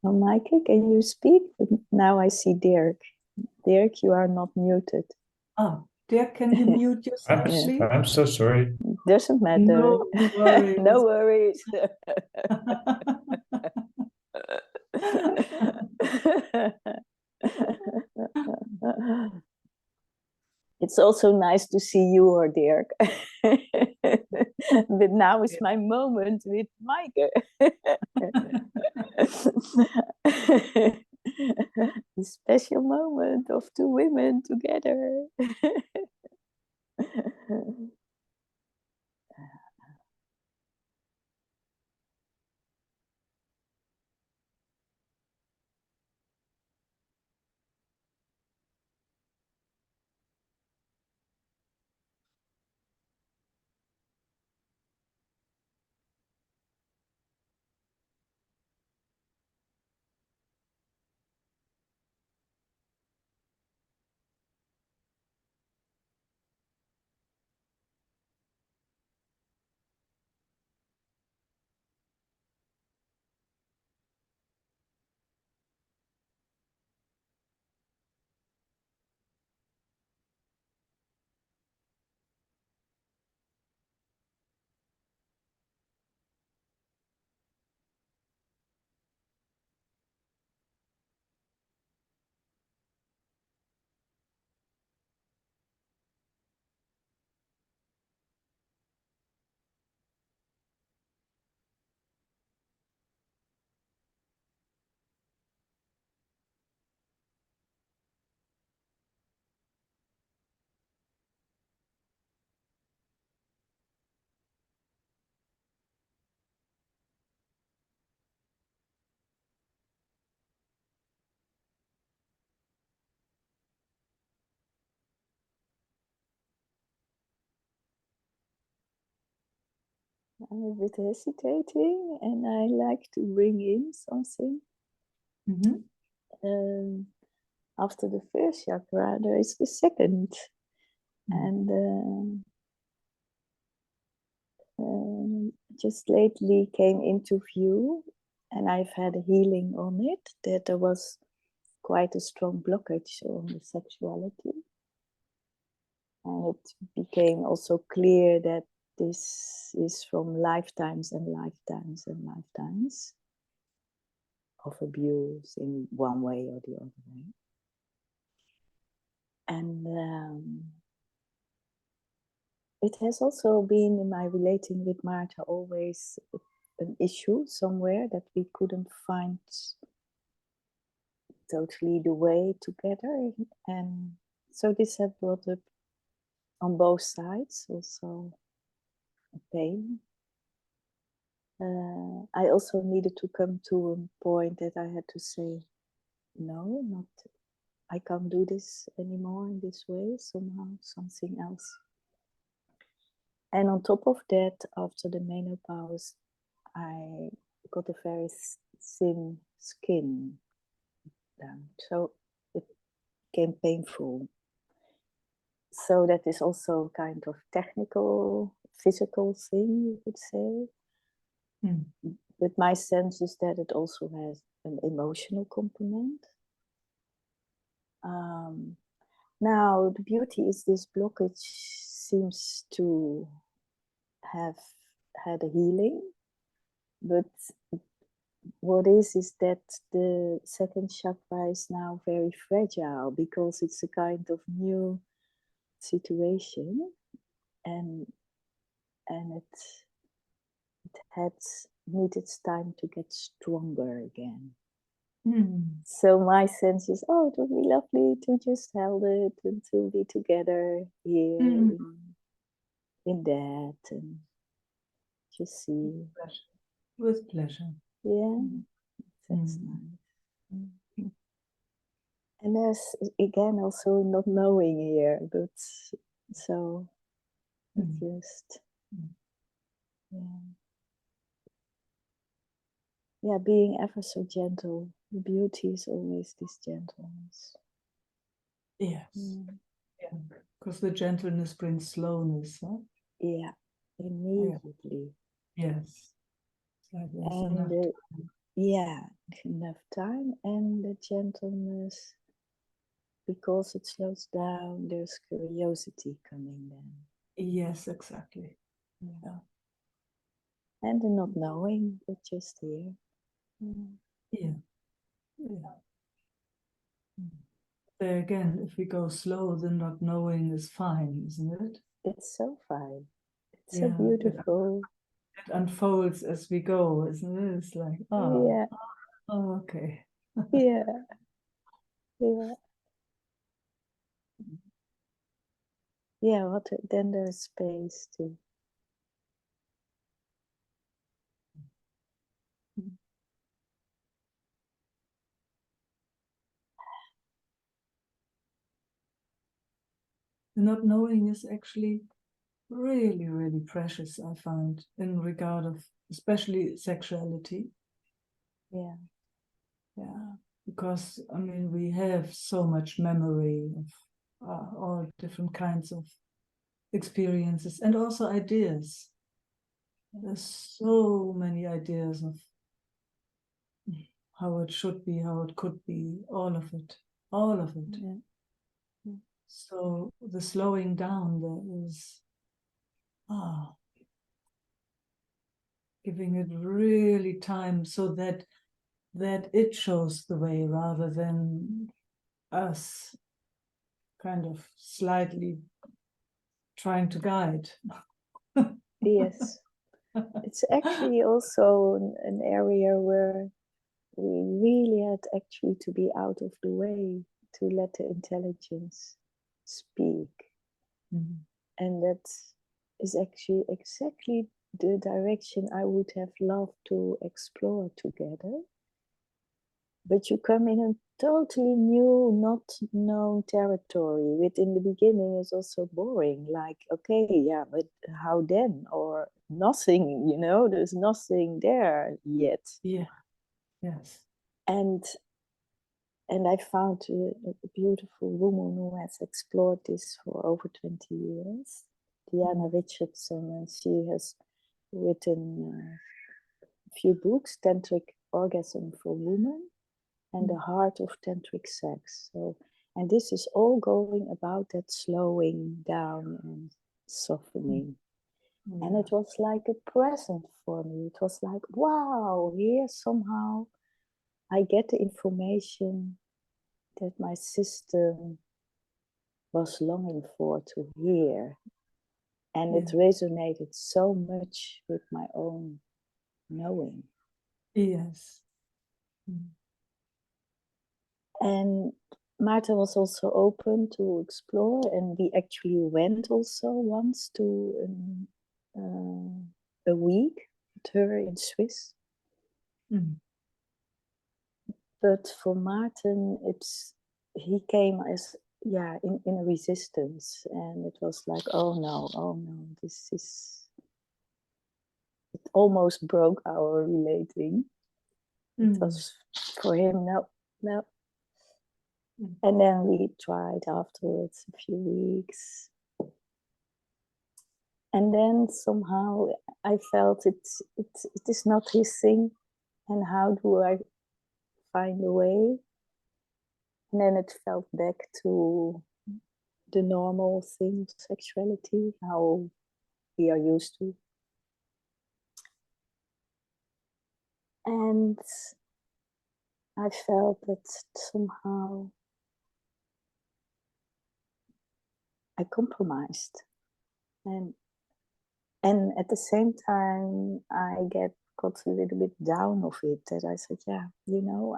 Well, Meike, can you speak? Now I see Dirk. Dirk, you are not muted. Oh, Dirk, can you mute yourself, please? I'm so sorry. Doesn't matter. No worries. No worries. It's also nice to see you, or Dirk. But now is my moment with Meike. The special moment of two women together. I'm a bit hesitating, and I like to bring in something. Mhm. After the first chakra, there is the second, and just lately came into view, and I've had a healing on it, that there was quite a strong blockage on the sexuality. And it became also clear that this is from lifetimes and lifetimes and lifetimes of abuse in one way or the other way. And it has also been in my relating with Martha always an issue somewhere that we couldn't find totally the way together. And so this had brought up on both sides also a pain. I also needed to come to a point that I had to say, no, not, I can't do this anymore in this way, somehow, something else. And on top of that, after the menopause, I got a very thin skin down. So it became painful. So that is also kind of technical, physical thing, you could say. Mm. But my sense is that it also has an emotional component. Now, the beauty is this blockage seems to have had a healing, but what is that the second chakra is now very fragile because it's a kind of new situation, and it had needed time to get stronger again. Mm. So my sense is, oh, it would be lovely to just hold it and to be together here in that and just see. With pleasure. Yeah, that's nice. And there's again also not knowing here, but so it's just yeah, being ever so gentle. The beauty is always this gentleness. Yes. Yeah. Because the gentleness brings slowness, huh? Yeah, immediately. Yes. It's like there's And enough time. yeah, enough time, and the gentleness, because it slows down, there's curiosity coming then. Yes, exactly. Yeah. And the not knowing, but just here. Yeah. Yeah. There again, if we go slow, the not knowing is fine, isn't it? It's so fine. It's Yeah, so beautiful. It unfolds as we go, isn't it? It's like, Yeah, oh, okay. yeah, yeah. Yeah, what then there's space to. The not knowing is actually really, really precious, I find, in regard of especially sexuality. Yeah. Yeah, because I mean, we have so much memory of all different kinds of experiences and also ideas. There's so many ideas of how it should be, how it could be, all of it, all of it. Yeah. So the slowing down there is giving it really time so that it shows the way rather than us kind of slightly trying to guide. Yes. It's actually also an area where we really had actually to be out of the way to let the intelligence speak. And that is actually exactly the direction I would have loved to explore together. but you come in a totally new, not known territory, which in the beginning is also boring. Like, okay, yeah, but how then? Or nothing, you know, there's nothing there yet. Yeah. Yes. And I found a beautiful woman who has explored this for over 20 years, Diana Richardson, and she has written a few books, Tantric Orgasm for Women and The Heart of Tantric Sex. So, and this is all going about that slowing down and softening. And it was like a present for me. It was like, wow, here somehow I get the information that my system was longing for to hear. And it resonated so much with my own knowing. Yes. And Marta was also open to explore, and we actually went also once to a week with her in Swiss. But for Martin, he came as in a resistance, and it was like, oh no, it almost broke our relating. It was for him, no. And then we tried afterwards a few weeks. And then somehow I felt it is not his thing. And how do I find a way? And then it felt back to the normal thing of sexuality, how we are used to. And I felt that somehow I compromised. And at the same time, I got a little bit down of it, that I said, yeah, you know,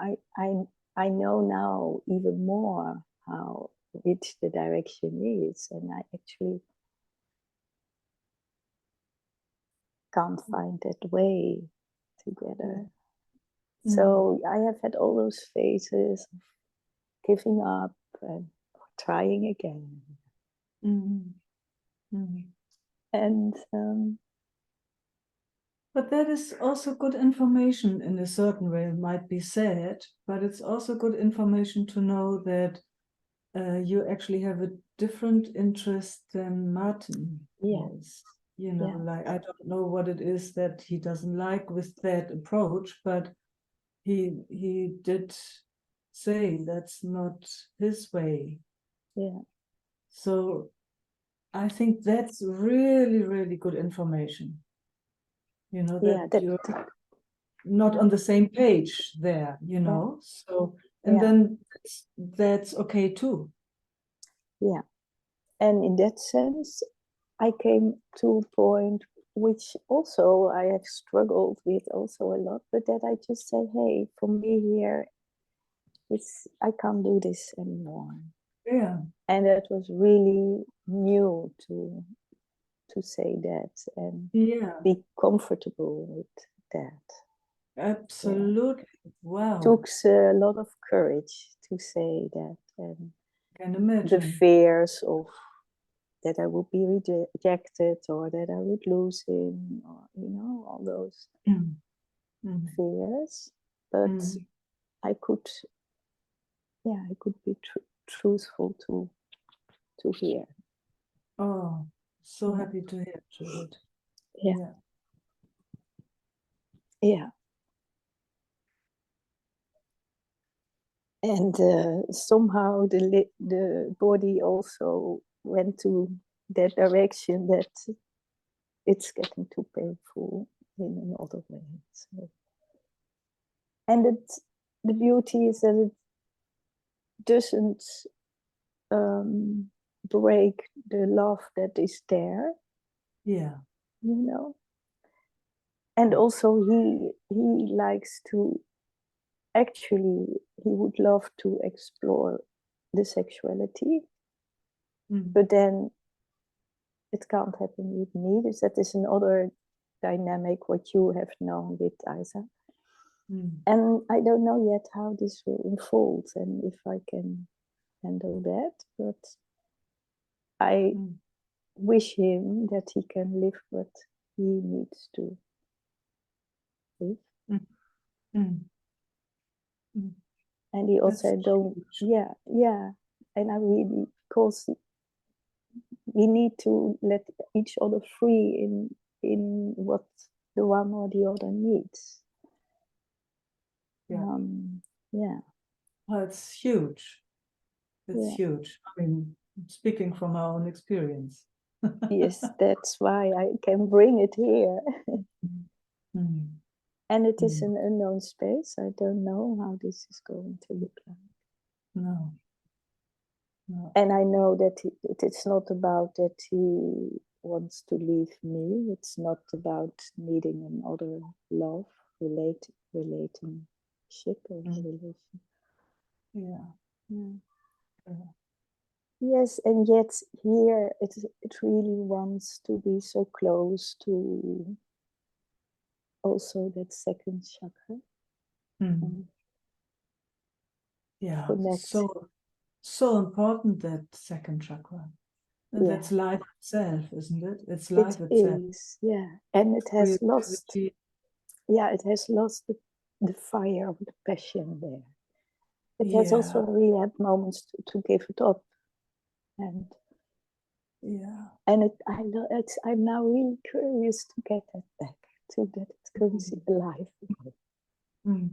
I know now even more how which the direction is, and I actually can't find that way together. So I have had all those phases of giving up and trying again. And but that is also good information in a certain way, it might be said, but it's also good information to know that you actually have a different interest than Martin has. You know, like, I don't know what it is that he doesn't like with that approach, but he did say that's not his way. Yeah. So I think that's really, really good information. You know, that you're not on the same page there, you know. So, and then that's okay too. Yeah. And in that sense, I came to a point which also I have struggled with also a lot, but that I just said, hey, for me here, I can't do this anymore. Yeah. And that was really new to say that and be comfortable with that. Absolutely. Wow. It took a lot of courage to say that, and can imagine the fears of that I would be rejected or that I would lose him, or you know, all those fears. But I could be truthful to hear. Oh, so happy to hear, Juliet. Yeah. And somehow the body also went to that direction, that it's getting too painful in another way. So. And the beauty is that it doesn't break the love that is there. Yeah. You know? And also he likes to, actually, he would love to explore the sexuality, but then it can't happen with me. That is another dynamic what you have known with Isa. And I don't know yet how this will unfold and if I can handle that, but I wish him that he can live what he needs to live. And he also That's don't, huge. yeah. And I really, because we need to let each other free in what the one or the other needs. Yeah. Yeah. Oh, it's huge. It's Yeah. huge. I mean, speaking from our own experience. Yes, that's why I can bring it here. And it is an unknown space. I don't know how this is going to look like. No. No. And I know that it's not about that he wants to leave me. It's not about needing another love, relationship or relation. Yeah. Yeah. Yes, and yet here it really wants to be so close to also that second chakra. Yeah, Connect. so important, that second chakra. And Yeah. that's life itself, isn't it? It's It life itself. is, yeah. And it has lost, Creativity. yeah, it has lost the fire of the passion there. It has also Yeah. really had moments to give it up. And Yeah. and I'm now really curious to get that back, to that it comes alive. You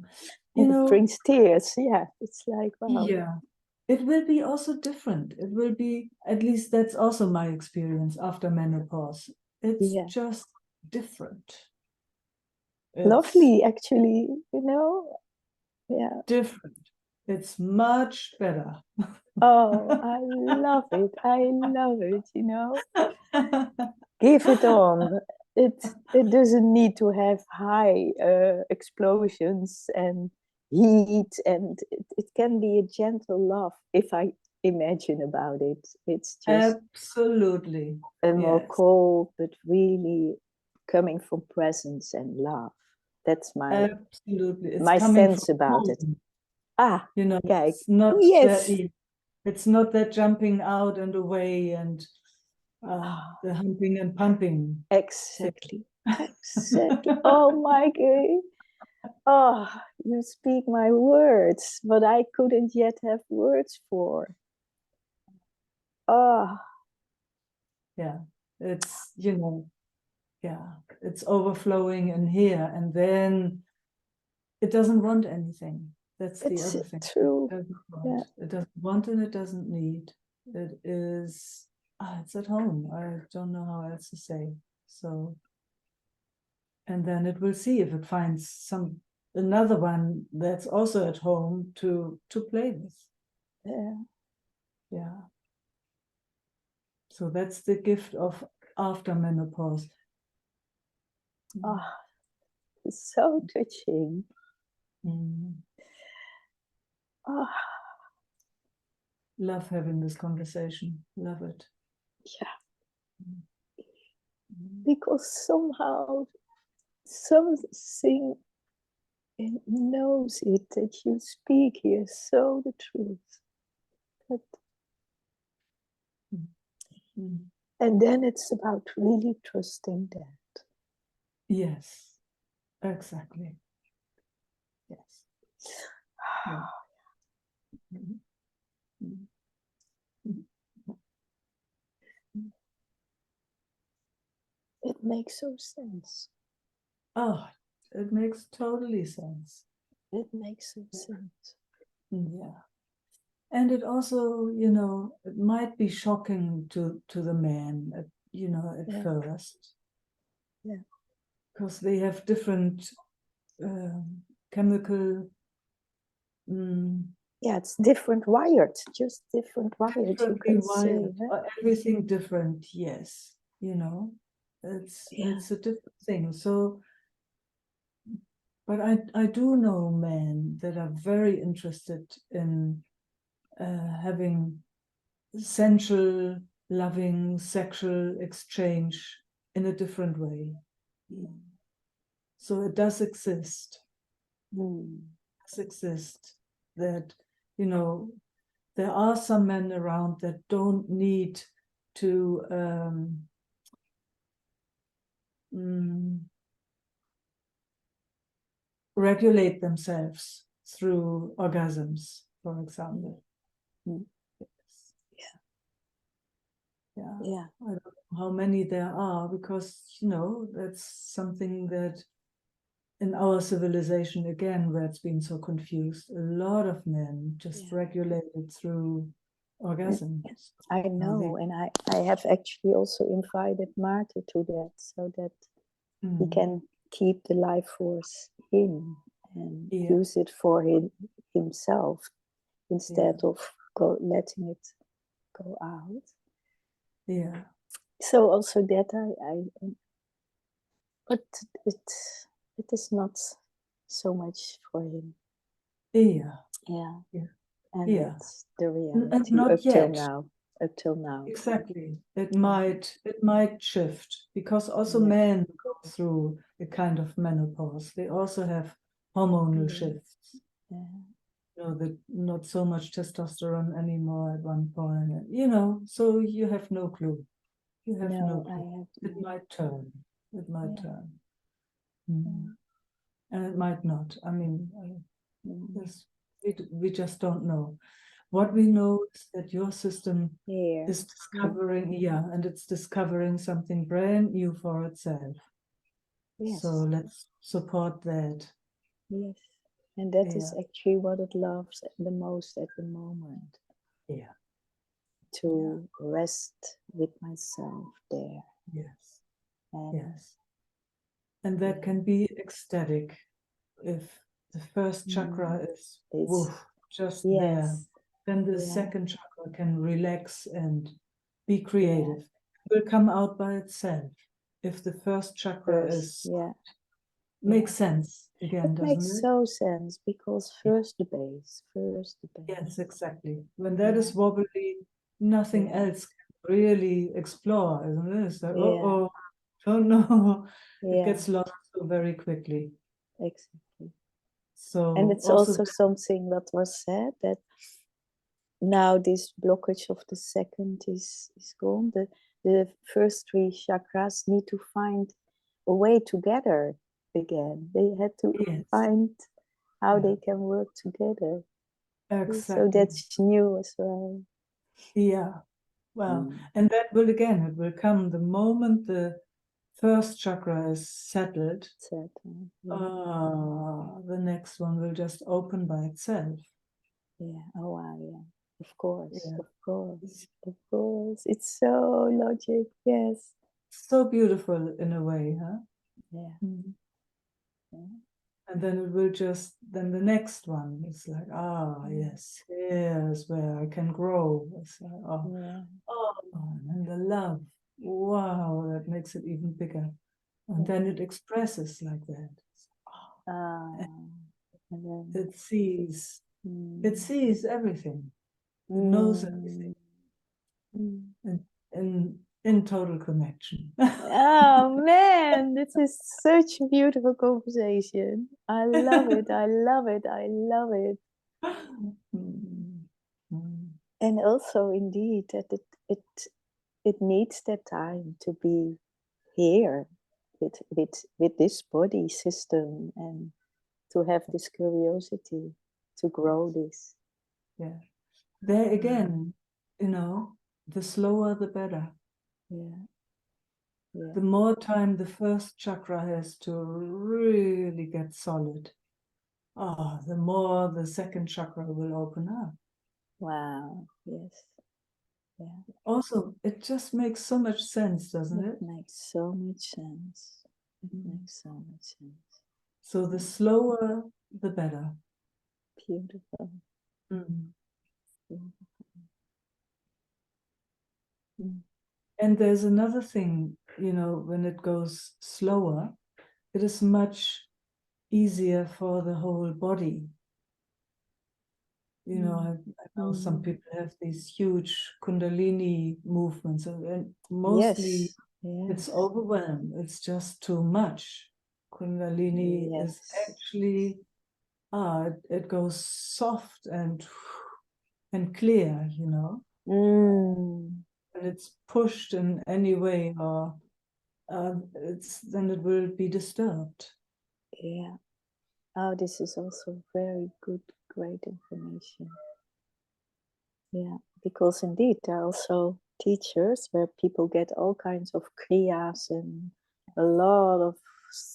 And know, it brings tears. Yeah, it's like, wow. yeah, it will be also different. It will be, at least that's also my experience after menopause. It's just different. It's lovely, actually, you know. Yeah. different. It's much better. Oh, I love it. I love it, you know. Give it on. It doesn't need to have high explosions and heat, and it can be a gentle love if I imagine about it. It's just Absolutely. a more Yes. cold, but really coming from presence and love. That's my Absolutely. It's my coming sense from about it. home. Ah, You know, yeah, it's not yes, that, it's not that jumping out and away and the humping and pumping. exactly, exactly. Oh my God. Oh, you speak my words, but I couldn't yet have words for. Oh, Yeah, it's, you know, yeah, it's overflowing in here, and then it doesn't want anything. That's the it's other thing. true. It doesn't want. Yeah. It doesn't want and it doesn't need. It is, it's at home. I don't know how else to say. So, and then it will see if it finds another one that's also at home to play with. Yeah. Yeah. So that's the gift of after menopause. Oh, it's so touching. Oh, Love having this conversation. Love it. yeah. Because somehow something knows it that you speak here so the truth. But, and then it's about really trusting that. Yes, exactly. Yes. Yeah. It makes so sense. Oh, it makes totally sense. It makes so sense. Yeah. And it also, you know, it might be shocking to the men, you know, at first. Yeah. Because they have different chemical. Yeah, it's different wired, just different wired, you can say. Everything different, yes. You know, it's a different thing. So, but I do know men that are very interested in having sensual, loving, sexual exchange in a different way. So it does exist. does exist, that, you know, there are some men around that don't need to regulate themselves through orgasms, for example. Mm. Yes. Yeah. I don't know how many there are, because, you know, that's something that in our civilization, again, where it's been so confused, a lot of men just regulated through orgasms. I know, and I have actually also invited Maarten to that, so that he can keep the life force in and use it for himself instead of letting it go out. Yeah. So also that but it is not so much for him. Yeah. And that's the reality And not up till yet. now. Up till now. Exactly. It might shift, because also men go through a kind of menopause. They also have hormonal shifts. Yeah. You know, that not so much testosterone anymore at one point. You know, so you have no clue. You have no clue. It might turn. It might turn. And it might not. I mean, yes, we just don't know. What we know is that your system is discovering, and it's discovering something brand new for itself. Yes. So let's support that. Yes. And that is actually what it loves the most at the moment. Yeah. To rest with myself there. Yes. And yes. And that can be ecstatic if the first chakra is woof, just there. Then the second chakra can relax and be creative. It will come out by itself. If the first chakra is makes sense again, doesn't makes it? so sense, because first the base. Yes, exactly. When that is wobbly, nothing else can really explore, isn't it? It's like, oh, don't know. It gets lost so very quickly. Exactly. So and it's also something that was said, that now this blockage of the second is gone. The first three chakras need to find a way together again. They had to find how they can work together. Exactly. So that's new as well. Yeah. Well, and that will again, it will come the moment the first chakra is settled. The next one will just open by itself. Yeah. Oh wow. Yeah. Of course. Of course. Of course. It's so logic. Yes. So beautiful in a way, huh? Yeah. And then it will just, then the next one is like, yes, here's where I can grow. It's like, and the love, wow, that makes it even bigger. And then it expresses like that. It sees everything. It knows everything. In total connection. Oh man, this is such a beautiful conversation. I love it. I love it. I love it. And also, indeed, that it needs that time to be here with this body system, and to have this curiosity to grow this. Yeah. There again, you know, the slower the better. Yeah. The more time the first chakra has to really get solid, the more the second chakra will open up. Wow. Yes. Yeah. Also, it just makes so much sense, doesn't it? It makes so much sense. It makes so much sense. So the slower, the better. Beautiful. Beautiful. And there's another thing, you know, when it goes slower, it is much easier for the whole body. You know, I know some people have these huge Kundalini movements, and mostly it's overwhelmed. It's just too much. Kundalini is actually it goes soft and clear, you know, Mm. and it's pushed in any way, or then it will be disturbed. Yeah. Oh, this is also very good, great information. Yeah, because indeed there are also teachers where people get all kinds of kriyas and a lot of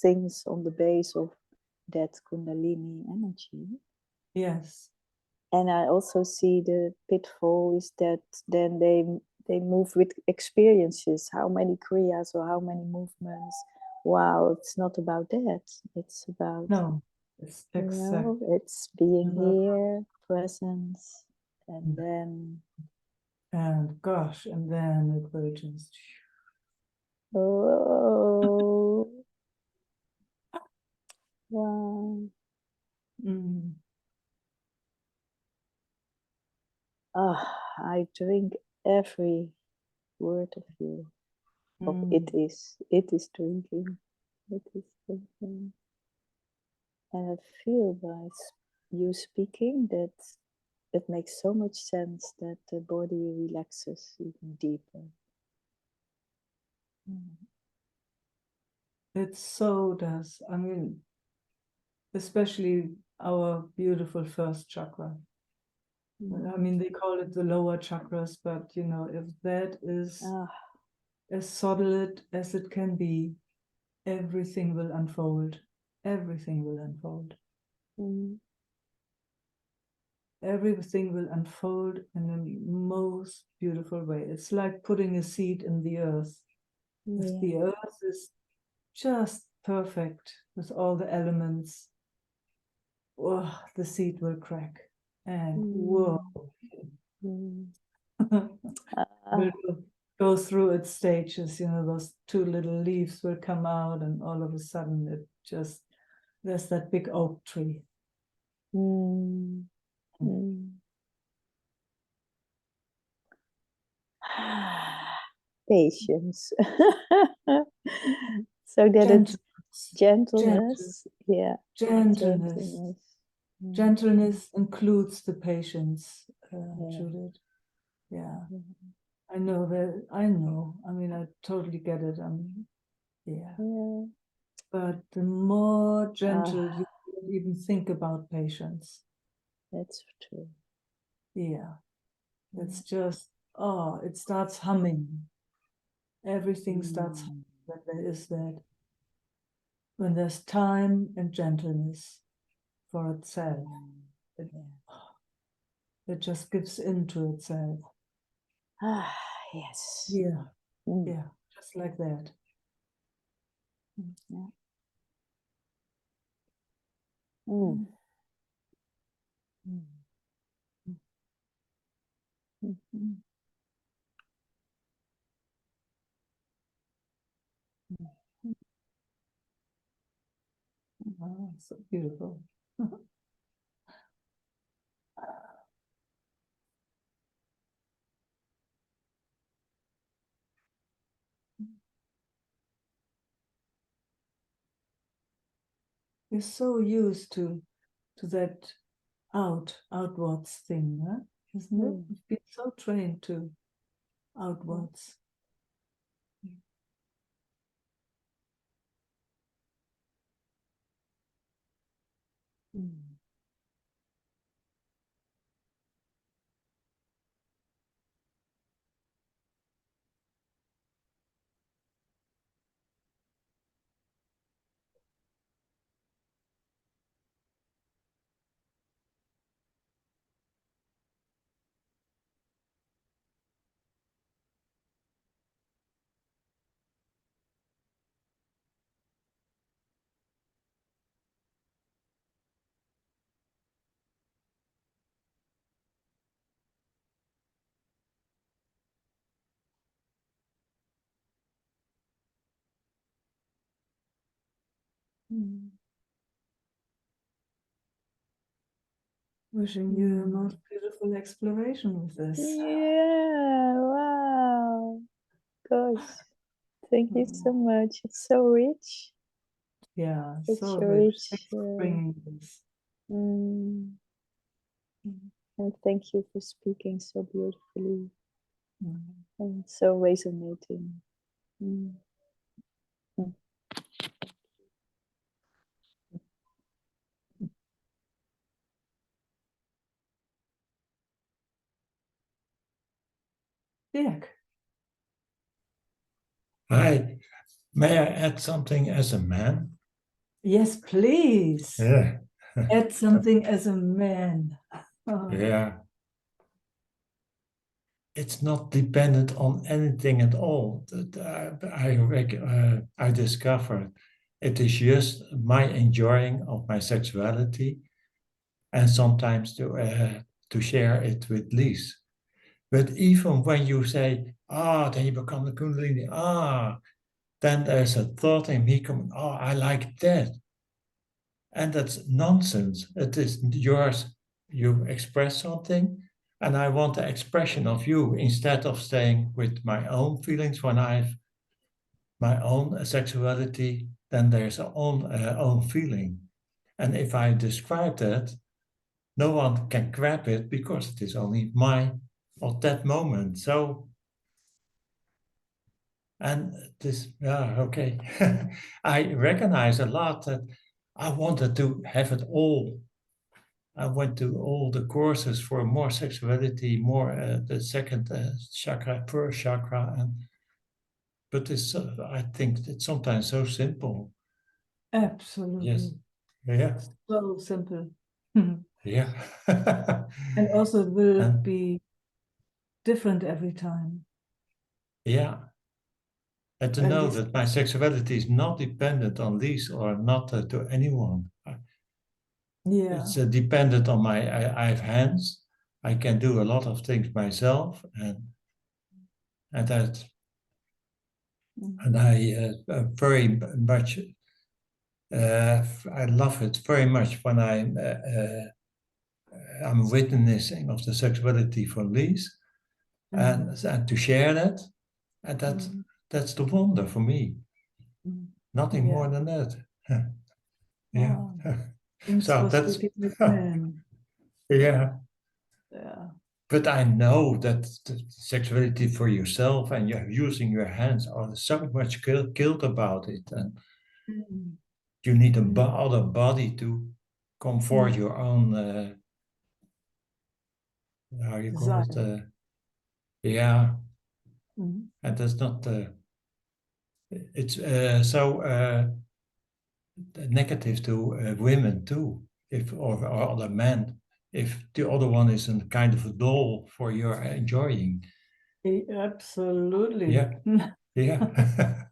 things on the base of that Kundalini energy. Yes. And I also see the pitfall is that then they move with experiences. How many kriyas or how many movements? Wow, it's not about that. It's about No, it's you know, it's being here, presence, and then and gosh, and then it will just oh wow. mm, I drink every word of you. Of it is drinking. It is drinking. And I feel by you speaking that it makes so much sense that the body relaxes even deeper. it so does. I mean, especially our beautiful first chakra. I mean, they call it the lower chakras, but you know, if that is as solid as it can be, everything will unfold. Everything will unfold. Everything will unfold in the most beautiful way. It's like putting a seed in the earth. If the earth is just perfect with all the elements, oh, the seed will crack. And whoa. Will go through its stages, you know, those two little leaves will come out, and all of a sudden it just, there's that big oak tree. Patience. So that it's gentleness. Yeah. Gentleness. Gentleness includes the patience, Judith. Yeah. I know that. I know. I mean, I totally get it. Yeah. But the more gentle you even think about patience. That's true. Yeah. It's just, it starts humming. Everything starts humming when there is that. When there's time and gentleness for itself. It just gives into itself. Yes. Yeah. Yeah. Just like that. Yeah. Oh, so beautiful. We're so used to that outwards thing, huh? Isn't it? We've been so trained to outwards. Wishing you a most beautiful exploration with this. Yeah, wow. Gosh, thank you so much. It's so rich. Yeah, It's so so rich. rich. Thanks for bringing this. Mm. And thank you for speaking so beautifully and so resonating. Mm. Mm. Dirk. Hi, may I add something as a man? Yes, please. Yeah, Add something as a man. yeah. It's not dependent on anything at all. I discovered it is just my enjoying of my sexuality, and sometimes to share it with Lies. But even when you say, then you become the Kundalini, then there's a thought in me coming, I like that. And that's nonsense. It is yours. You express something, and I want the expression of you instead of staying with my own feelings when I've my own sexuality, then there's a own feeling. And if I describe that, no one can grab it because it is only mine at that moment. So, and this, okay. I recognize a lot that I wanted to have it all. I went to all the courses for more sexuality, more the second chakra, first chakra, but it's I think it's sometimes so simple. Absolutely. Yes, yeah, So simple. yeah, And also it will and be different every time. yeah, and to At know least, that my sexuality is not dependent on Lise or not to anyone. yeah. It's dependent on I have hands. I can do a lot of things myself, and that and I very much I love it very much when I'm witnessing of the sexuality for Lise and to share that, and that's the wonder for me. Nothing more Yeah. than that. Yeah. Wow. Thanks So for that's speaking with men. yeah. Yeah. But I know that the sexuality for yourself and you're using your hands are so much guilt about it, and Mm. you need other body to comfort your own. How you call it? Desire. Yeah, Mm. and that's not. It's so negative to women too, if or other men. If the other one is a kind of a doll for your enjoying. Absolutely. Yeah, yeah.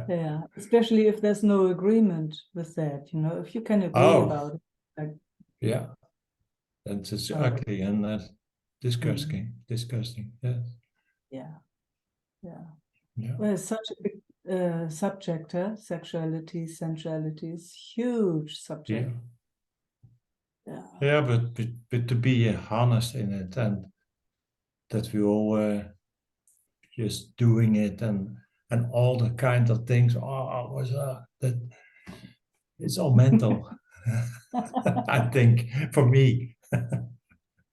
Yeah. Especially if there's no agreement with that, if you can agree Oh, about it. Like, yeah. That's just oh, ugly and disgusting. Disgusting. Yeah, yeah. Yeah. yeah, Well, it's such a big subject, huh? Sexuality, sensuality is huge yeah, subject. Yeah. yeah. But to be honest in it, and that we all just doing it, and all the kind of things. Was that it's all mental. I think for me.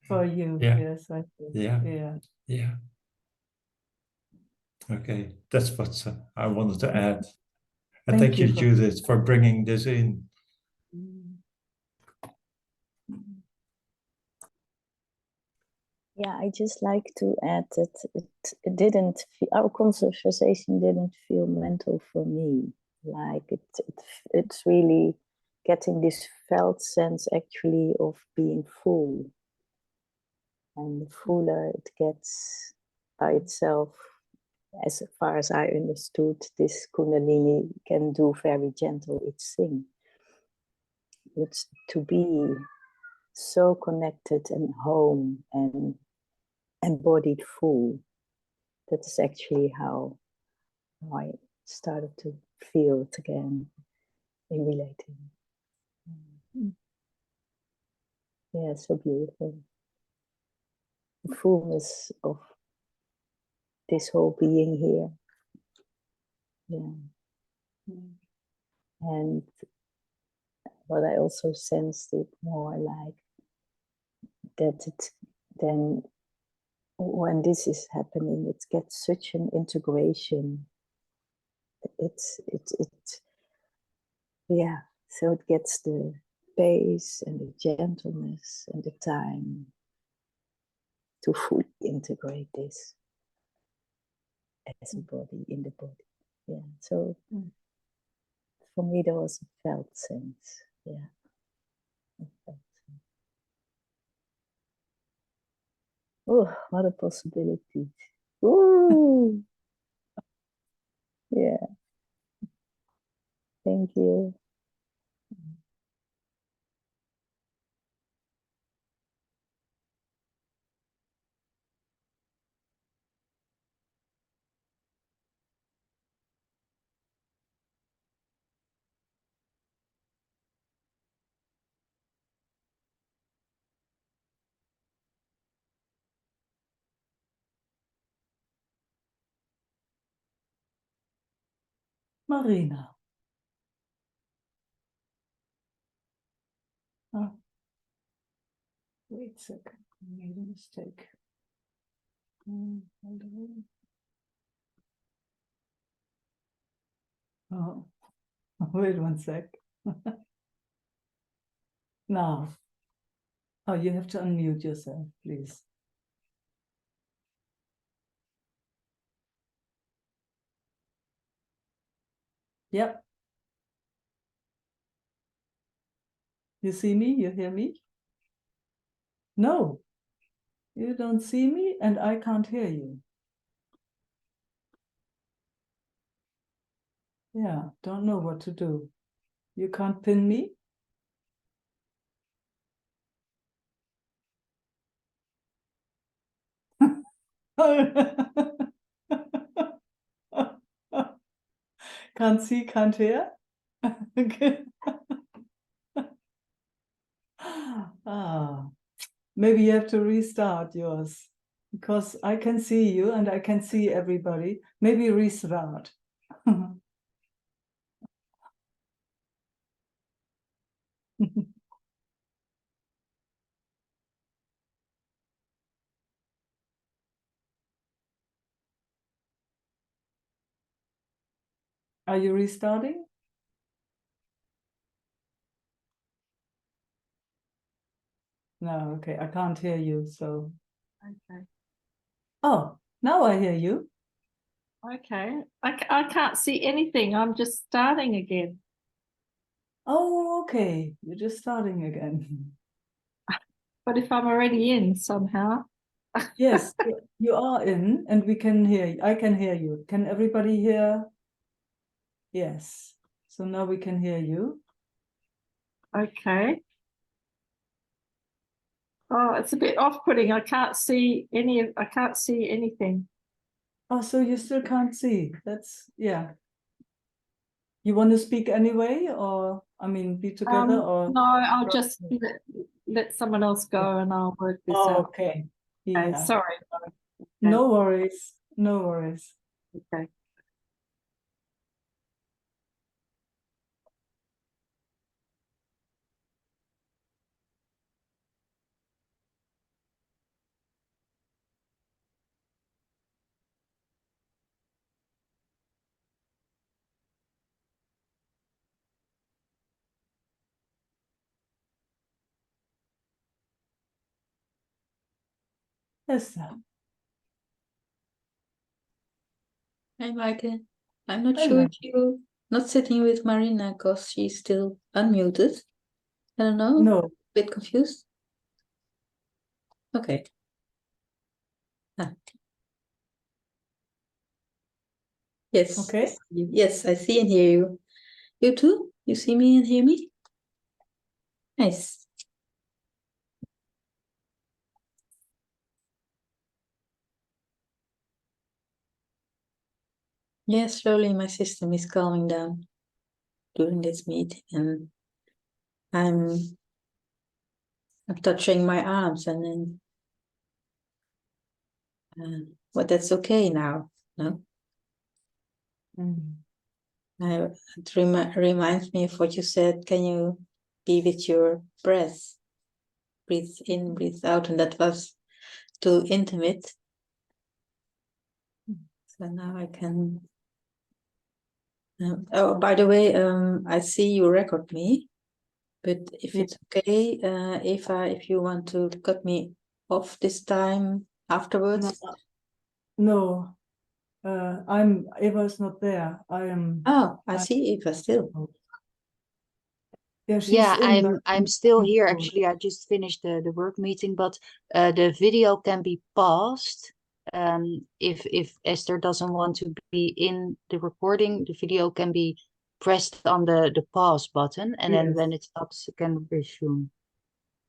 For you, Yeah, yes, I think. yeah, Yeah. yeah. Okay, that's what I wanted to add. And Thank thank you you, for. Judith, for bringing this in. Yeah, I just like to add that it didn't our conversation didn't feel mental for me. Like it's really getting this felt sense actually of being full, and the fuller it gets by itself, as far as I understood, this Kundalini can do very gentle its thing. It's to be so connected and home and embodied full. That is actually how I started to feel it again in relating. Yeah, so beautiful. The fullness of this whole being here. Yeah. And but I also sensed it more like that it then when this is happening, it gets such an integration. Yeah, so it gets the pace and the gentleness and the time to fully integrate this as a body in the body. Yeah, so for me there was a felt sense. Yeah, a felt sense. Oh, what a possibility! Ooh, yeah. Thank you. Marina. Oh, wait a second. I made a mistake. Hello. Oh, wait one sec. Now. Oh, you have to unmute yourself, please. Yep. You see me? You hear me? No, you don't see me and I can't hear you. Yeah, don't know what to do. You can't pin me? Can't see, can't hear? Okay. Maybe you have to restart yours because I can see you and I can see everybody. Maybe restart. Are you restarting? No, okay, I can't hear you, so. Okay. Oh, now I hear you. Okay. I can't see anything. I'm just starting again. Oh, okay, you're just starting again. But if I'm already in somehow. Yes, you are in and we can hear you. I can hear you. Can everybody hear? Yes. So now we can hear you. Okay. Oh, it's a bit off-putting. I can't see anything. Oh, so you still can't see. That's, yeah. You want to speak anyway, or, I mean, be together, or? No, I'll just let someone else go and I'll work this out. Okay. Okay, Yeah. sorry. No worries. No worries. Okay. Esther. Hi, Meike. I'm not Hello. sure if you're not sitting with Marina because she's still unmuted. I don't know. No. Bit confused. Okay. Ah. Yes. Okay. Yes, I see and hear you. You too? You see me and hear me? Nice. Yes, slowly my system is calming down during this meeting, and I'm touching my arms, and then but that's okay now. No, Mm. it reminds me of what you said. Can you be with your breath. Breathe in, breathe out, and that was too intimate. So now I can. Oh, by the way, I see you record me, but if Yeah. it's okay, Eva, if you want to cut me off this time afterwards. No, Eva is not there. I am. Oh, I I'm- see Eva still. Yeah, she's Yeah, in, but I'm still here Oh. actually. I just finished the work meeting, but the video can be paused. If Esther doesn't want to be in the recording, the video can be pressed on the pause button, and then Yes. when it stops, it can resume.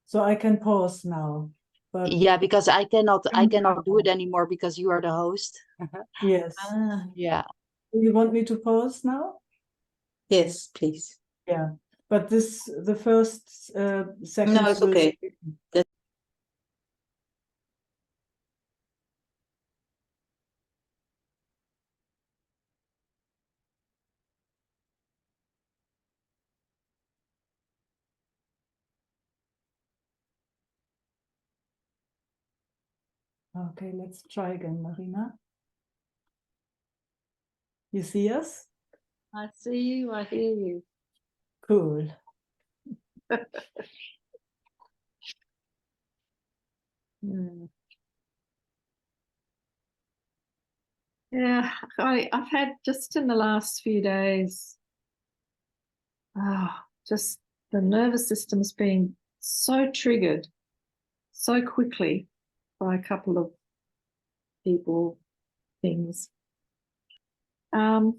So I can pause now. But Yeah, because I cannot do it now. anymore because you are the host. Yes. Ah, Yeah. You want me to pause now? yes, please. Yeah. But the first seconds. No, it's will okay. stay. Okay, let's try again, Marina. You see us? I see you, I hear you. Cool. Hmm. Yeah, I've had just in the last few days, just the nervous system's being so triggered so quickly by a couple of people, things. And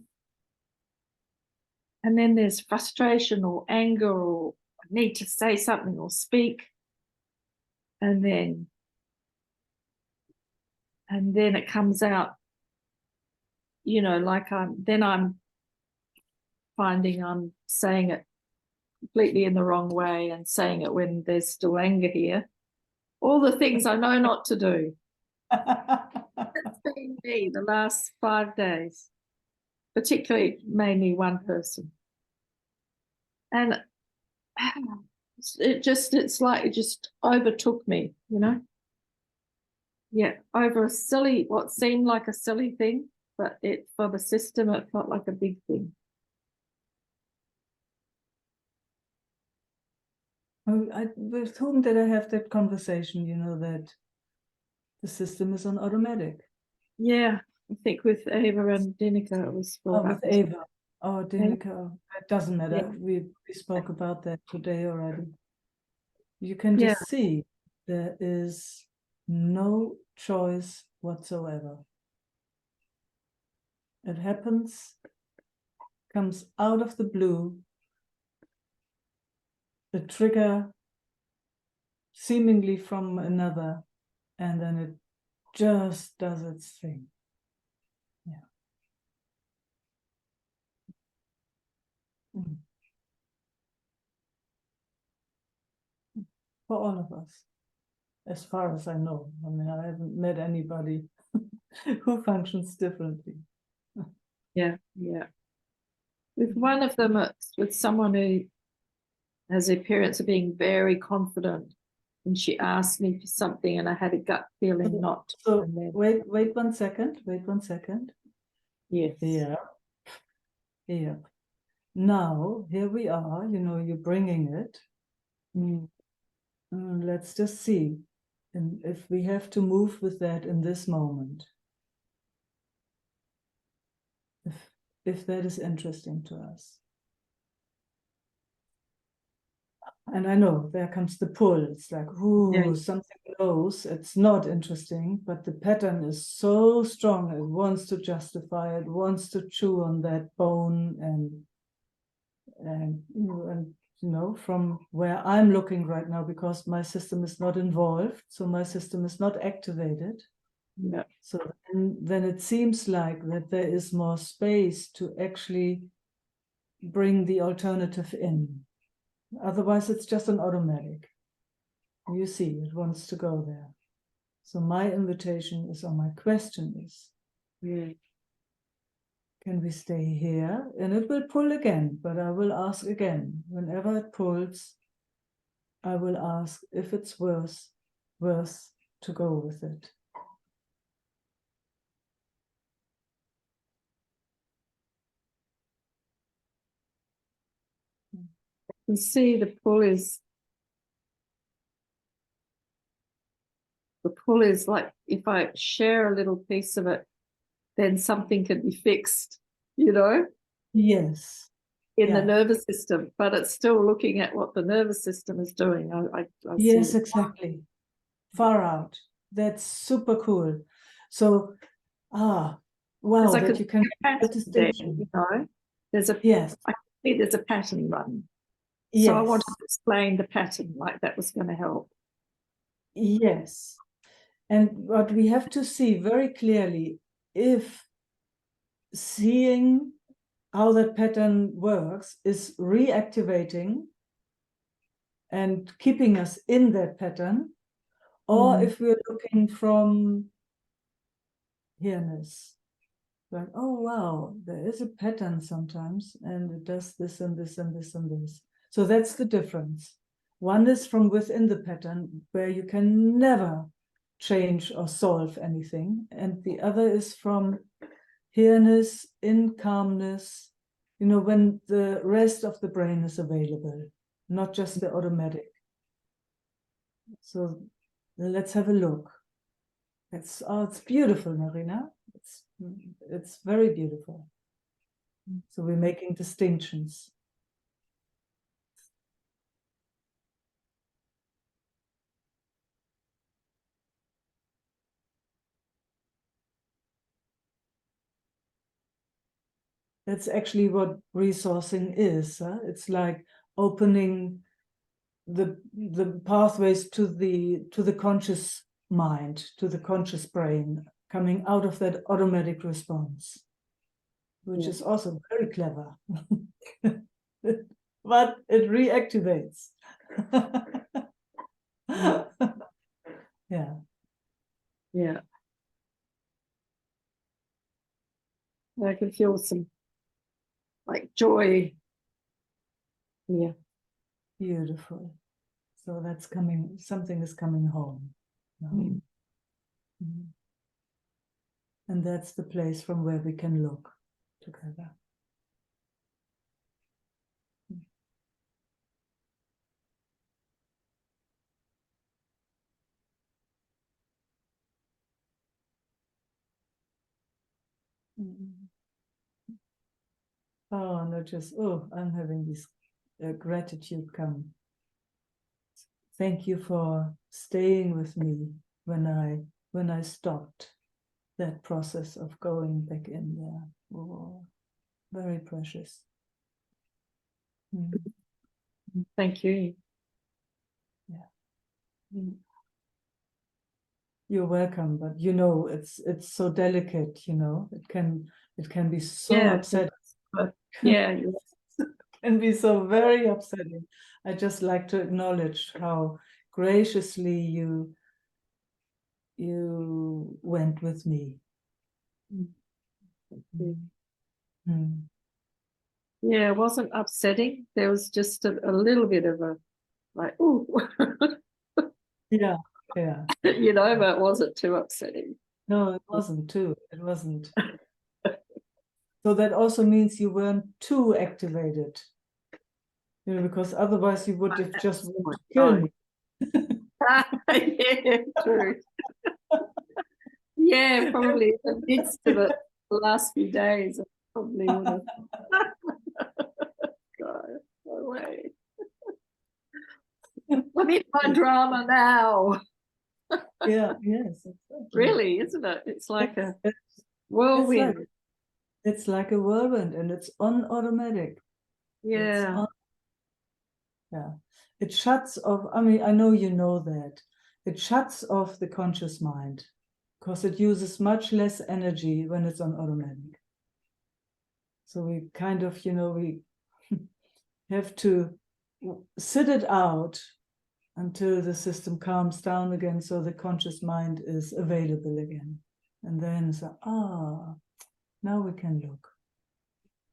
then there's frustration or anger or I need to say something or speak. And then it comes out, like I'm finding I'm saying it completely in the wrong way and saying it when there's still anger here. All the things I know not to do. That's been me the last 5 days, particularly mainly one person. And it's like it just overtook me, Yeah, over what seemed like a silly thing, but for the system, it felt like a big thing. With whom did I have that conversation? That the system is on automatic. Yeah, I think with Ava and Dinika it was brought with up. Ava. Oh, Dinika. It doesn't matter. Yeah. We spoke about that today already. You can Yeah. just see there is no choice whatsoever. It happens, comes out of the blue, the trigger seemingly from another, and then it just does its thing. Yeah. For all of us, as far as I know. I mean, I haven't met anybody who functions differently. Yeah. With one of them, it's with someone who has the appearance of being very confident, and she asked me for something, and I had a gut feeling not to. So wait 1 second. Wait 1 second. Yes. Yeah. Now here we are. You're bringing it. Let's just see, and if we have to move with that in this moment. If that is interesting to us. And I know there comes the pull. It's like, ooh, something close. It's not interesting, but the pattern is so strong. It wants to justify. It wants to chew on that bone, and from where I'm looking right now, because my system is not involved, so my system is not activated. Yeah. So then it seems like that there is more space to actually bring the alternative in. Otherwise, it's just an automatic. You see, it wants to go there. So my invitation is, or my question is, can we stay here? And it will pull again, but I will ask again. Whenever it pulls, I will ask if it's worth to go with it. You see the pull is like if I share a little piece of it, then something can be fixed, you know, Yes. in the Yeah. nervous system, but it's still looking at what the nervous system is doing. I Yes, see. exactly. Far out. That's super cool. So, wow, Because I that could you can see a get the pattern there, distinction. you know. There's a Yes, I can see there's a pattern running. So I yes, wanted to explain the pattern, like that was going to help. yes. And what we have to see very clearly, if seeing how that pattern works is reactivating and keeping us in that pattern, or if we're looking from here-ness, like, oh wow, there is a pattern sometimes, and it does this and this and this and this. So that's the difference. One is from within the pattern, where you can never change or solve anything, and the other is from here-ness, in calmness, you know, when the rest of the brain is available, not just the automatic. So let's have a look. It's beautiful, Marina. It's very beautiful. So we're making distinctions. That's actually what resourcing is. It's like opening the pathways to the conscious mind, to the conscious brain, coming out of that automatic response, which is also very clever. But it reactivates. Yeah. Yeah. I can feel some like joy. Yeah. Beautiful. So that's coming, something is coming home now. Mhm. And that's the place from where we can look together. Mhm. Oh, no, just, I'm having this gratitude come. Thank you for staying with me when I stopped that process of going back in there. Oh, very precious. Mm. Thank you. Yeah. You're welcome, but you know, it's so delicate, you know, it can be so upsetting. But yeah. Can be so very upsetting. I just like to acknowledge how graciously you went with me. Mm. Yeah, it wasn't upsetting. There was just a little bit of a like, oh, Yeah. you know, but it wasn't too upsetting. No, it wasn't too. It wasn't. So that also means you weren't too activated. You know, because otherwise you would have just wanted to kill me. Yeah, true. Yeah, probably in the midst of it, the last few days, I probably would have. God, no way. I'm in my drama now. Yeah, yes, exactly. Really, isn't it? It's like a It's whirlwind. it's like a whirlwind, and it's on automatic. It's Yeah. on, yeah. It shuts off. I mean, I know you know that. It shuts off the conscious mind because it uses much less energy when it's on automatic. So we kind of, you know, we have to sit it out until the system calms down again, so the conscious mind is available again. And then it's like, now we can look.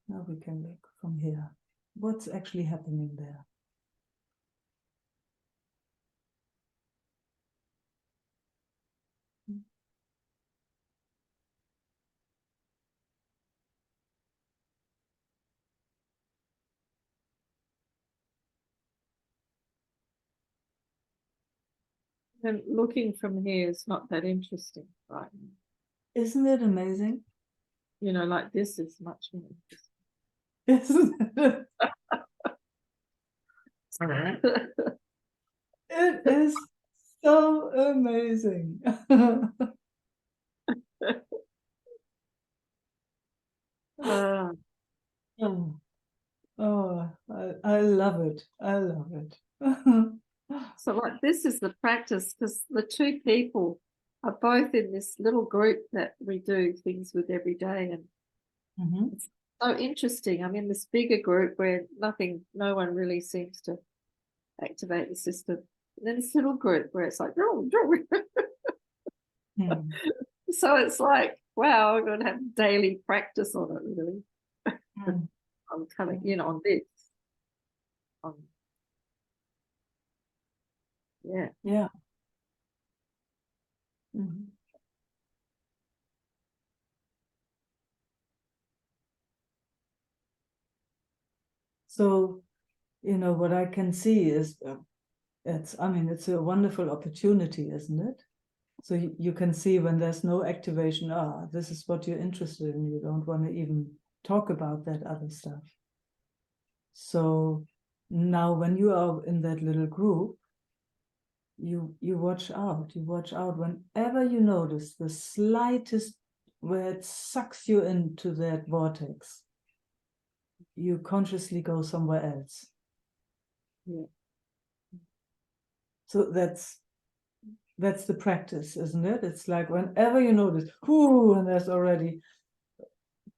Now we can look from here. What's actually happening there? And looking from here is not that interesting, right? Isn't it amazing? You know, like this is much more interesting. Isn't it? It is so amazing. Uh, Oh, I love it. I love it. so like this is the practice, because the two people are both in this little group that we do things with every day, and Mhm. it's so interesting. I'm in this bigger group where no one really seems to activate the system. And then this little group where it's like, Hmm. so it's like, wow, I'm going to have daily practice on it, really. Hmm. I'm coming in on this. Yeah. Yeah. Mhm. So, what I can see is it's a wonderful opportunity, isn't it? So you can see when there's no activation, this is what you're interested in. You don't want to even talk about that other stuff. So now when you are in that little group, you watch out. You watch out whenever you notice the slightest where it sucks you into that vortex. You consciously go somewhere else. Yeah. So that's the practice, isn't it? It's like whenever you notice, and there's already,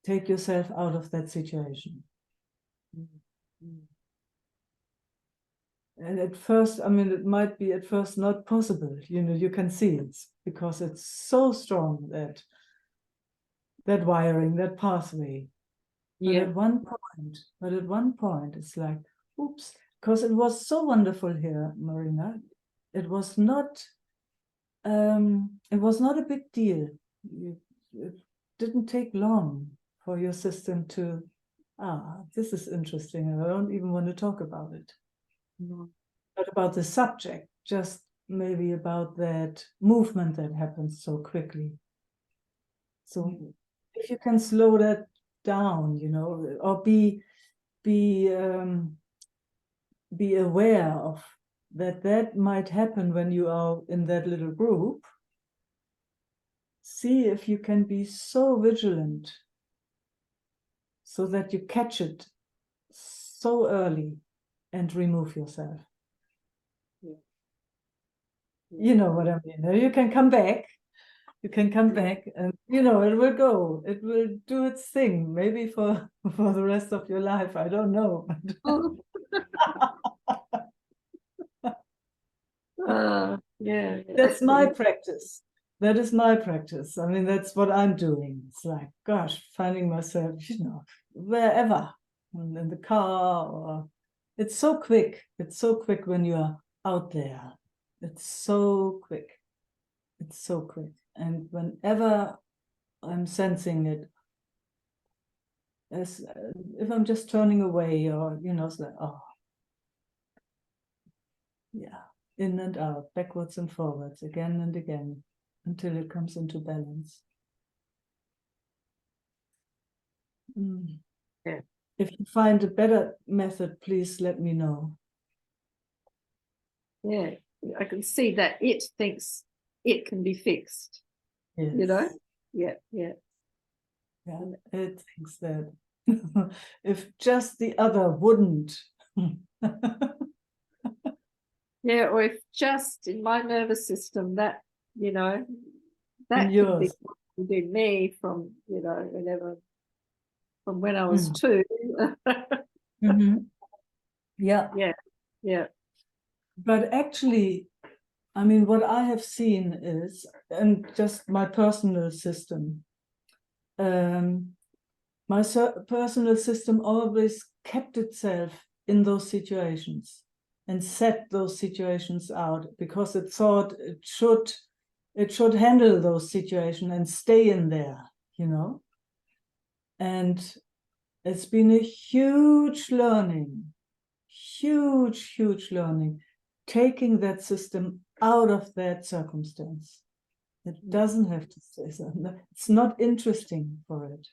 take yourself out of that situation. And at first, it might be at first not possible. You can see it because it's so strong, that wiring, that pathway. But Yeah. at one point, it's like, oops, because it was so wonderful here, Marina. It was not a big deal. It didn't take long for your system to, this is interesting, and I don't even want to talk about it. No. Not about the subject, just maybe about that movement that happens so quickly. So if you can slow that down, or be aware of that might happen when you are in that little group. See if you can be so vigilant so that you catch it so early and remove yourself. Yeah. You know what I mean? You can come back. You can come back, and it will go. It will do its thing. Maybe for the rest of your life. I don't know. Yeah. That's my practice. That is my practice. That's what I'm doing. It's like, gosh, finding myself, wherever, in the car, or it's so quick. It's so quick when you're out there. It's so quick. It's so quick. And whenever I'm sensing it, as if I'm just turning away, or it's like, yeah, in and out, backwards and forwards, again and again, until it comes into balance. Yeah. If you find a better method, please let me know. Yeah, I can see that it thinks it can be fixed. Yes. Yeah. Yeah, it thinks that. If just the other wouldn't. Yeah, or if just in my nervous system that, that In could yours. be me from, whenever, from when I was 2. Mhm. Yeah. Yeah. But actually, what I have seen is, and just my personal system, my personal system always kept itself in those situations and set those situations out because it thought it should handle those situations and stay in there, And it's been a huge learning, huge learning, taking that system out of that circumstance. It doesn't have to stay so. It's not interesting for it.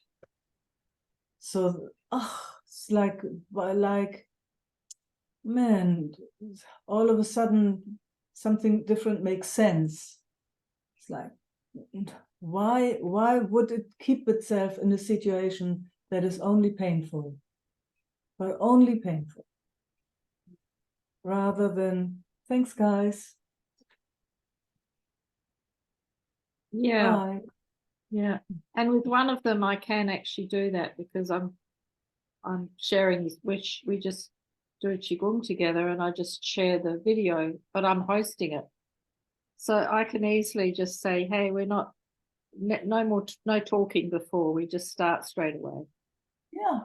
So, it's like, man, all of a sudden something different makes sense. It's like, why would it keep itself in a situation that is only painful, but only painful, rather than, thanks guys, Yeah. bye. Yeah. And with one of them, I can actually do that because I'm sharing, which we just do a Qigong together and I just share the video, but I'm hosting it. So I can easily just say, hey, we're not, no more, no talking before, we just start straight away. Yeah.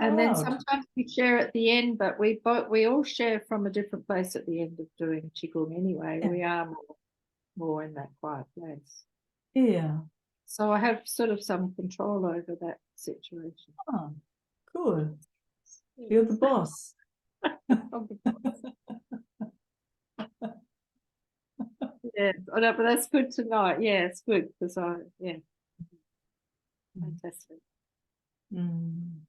And then out. sometimes we share at the end, but we all share from a different place at the end of doing Qigong anyway. Yeah. We are more in that quiet place. Yeah. So I have sort of some control over that situation. Oh, cool. You're the boss. Yeah, but that's good to know. Yeah, it's good because fantastic. Mm.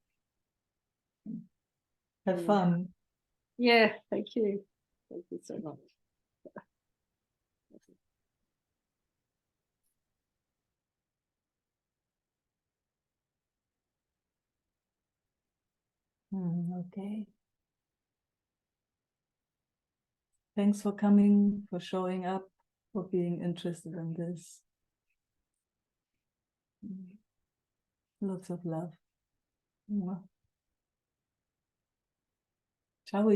Have fun. Yeah, thank you. Thank you so much. Okay. Thanks for coming, for showing up, for being interested in this. Lots of love. Ciao.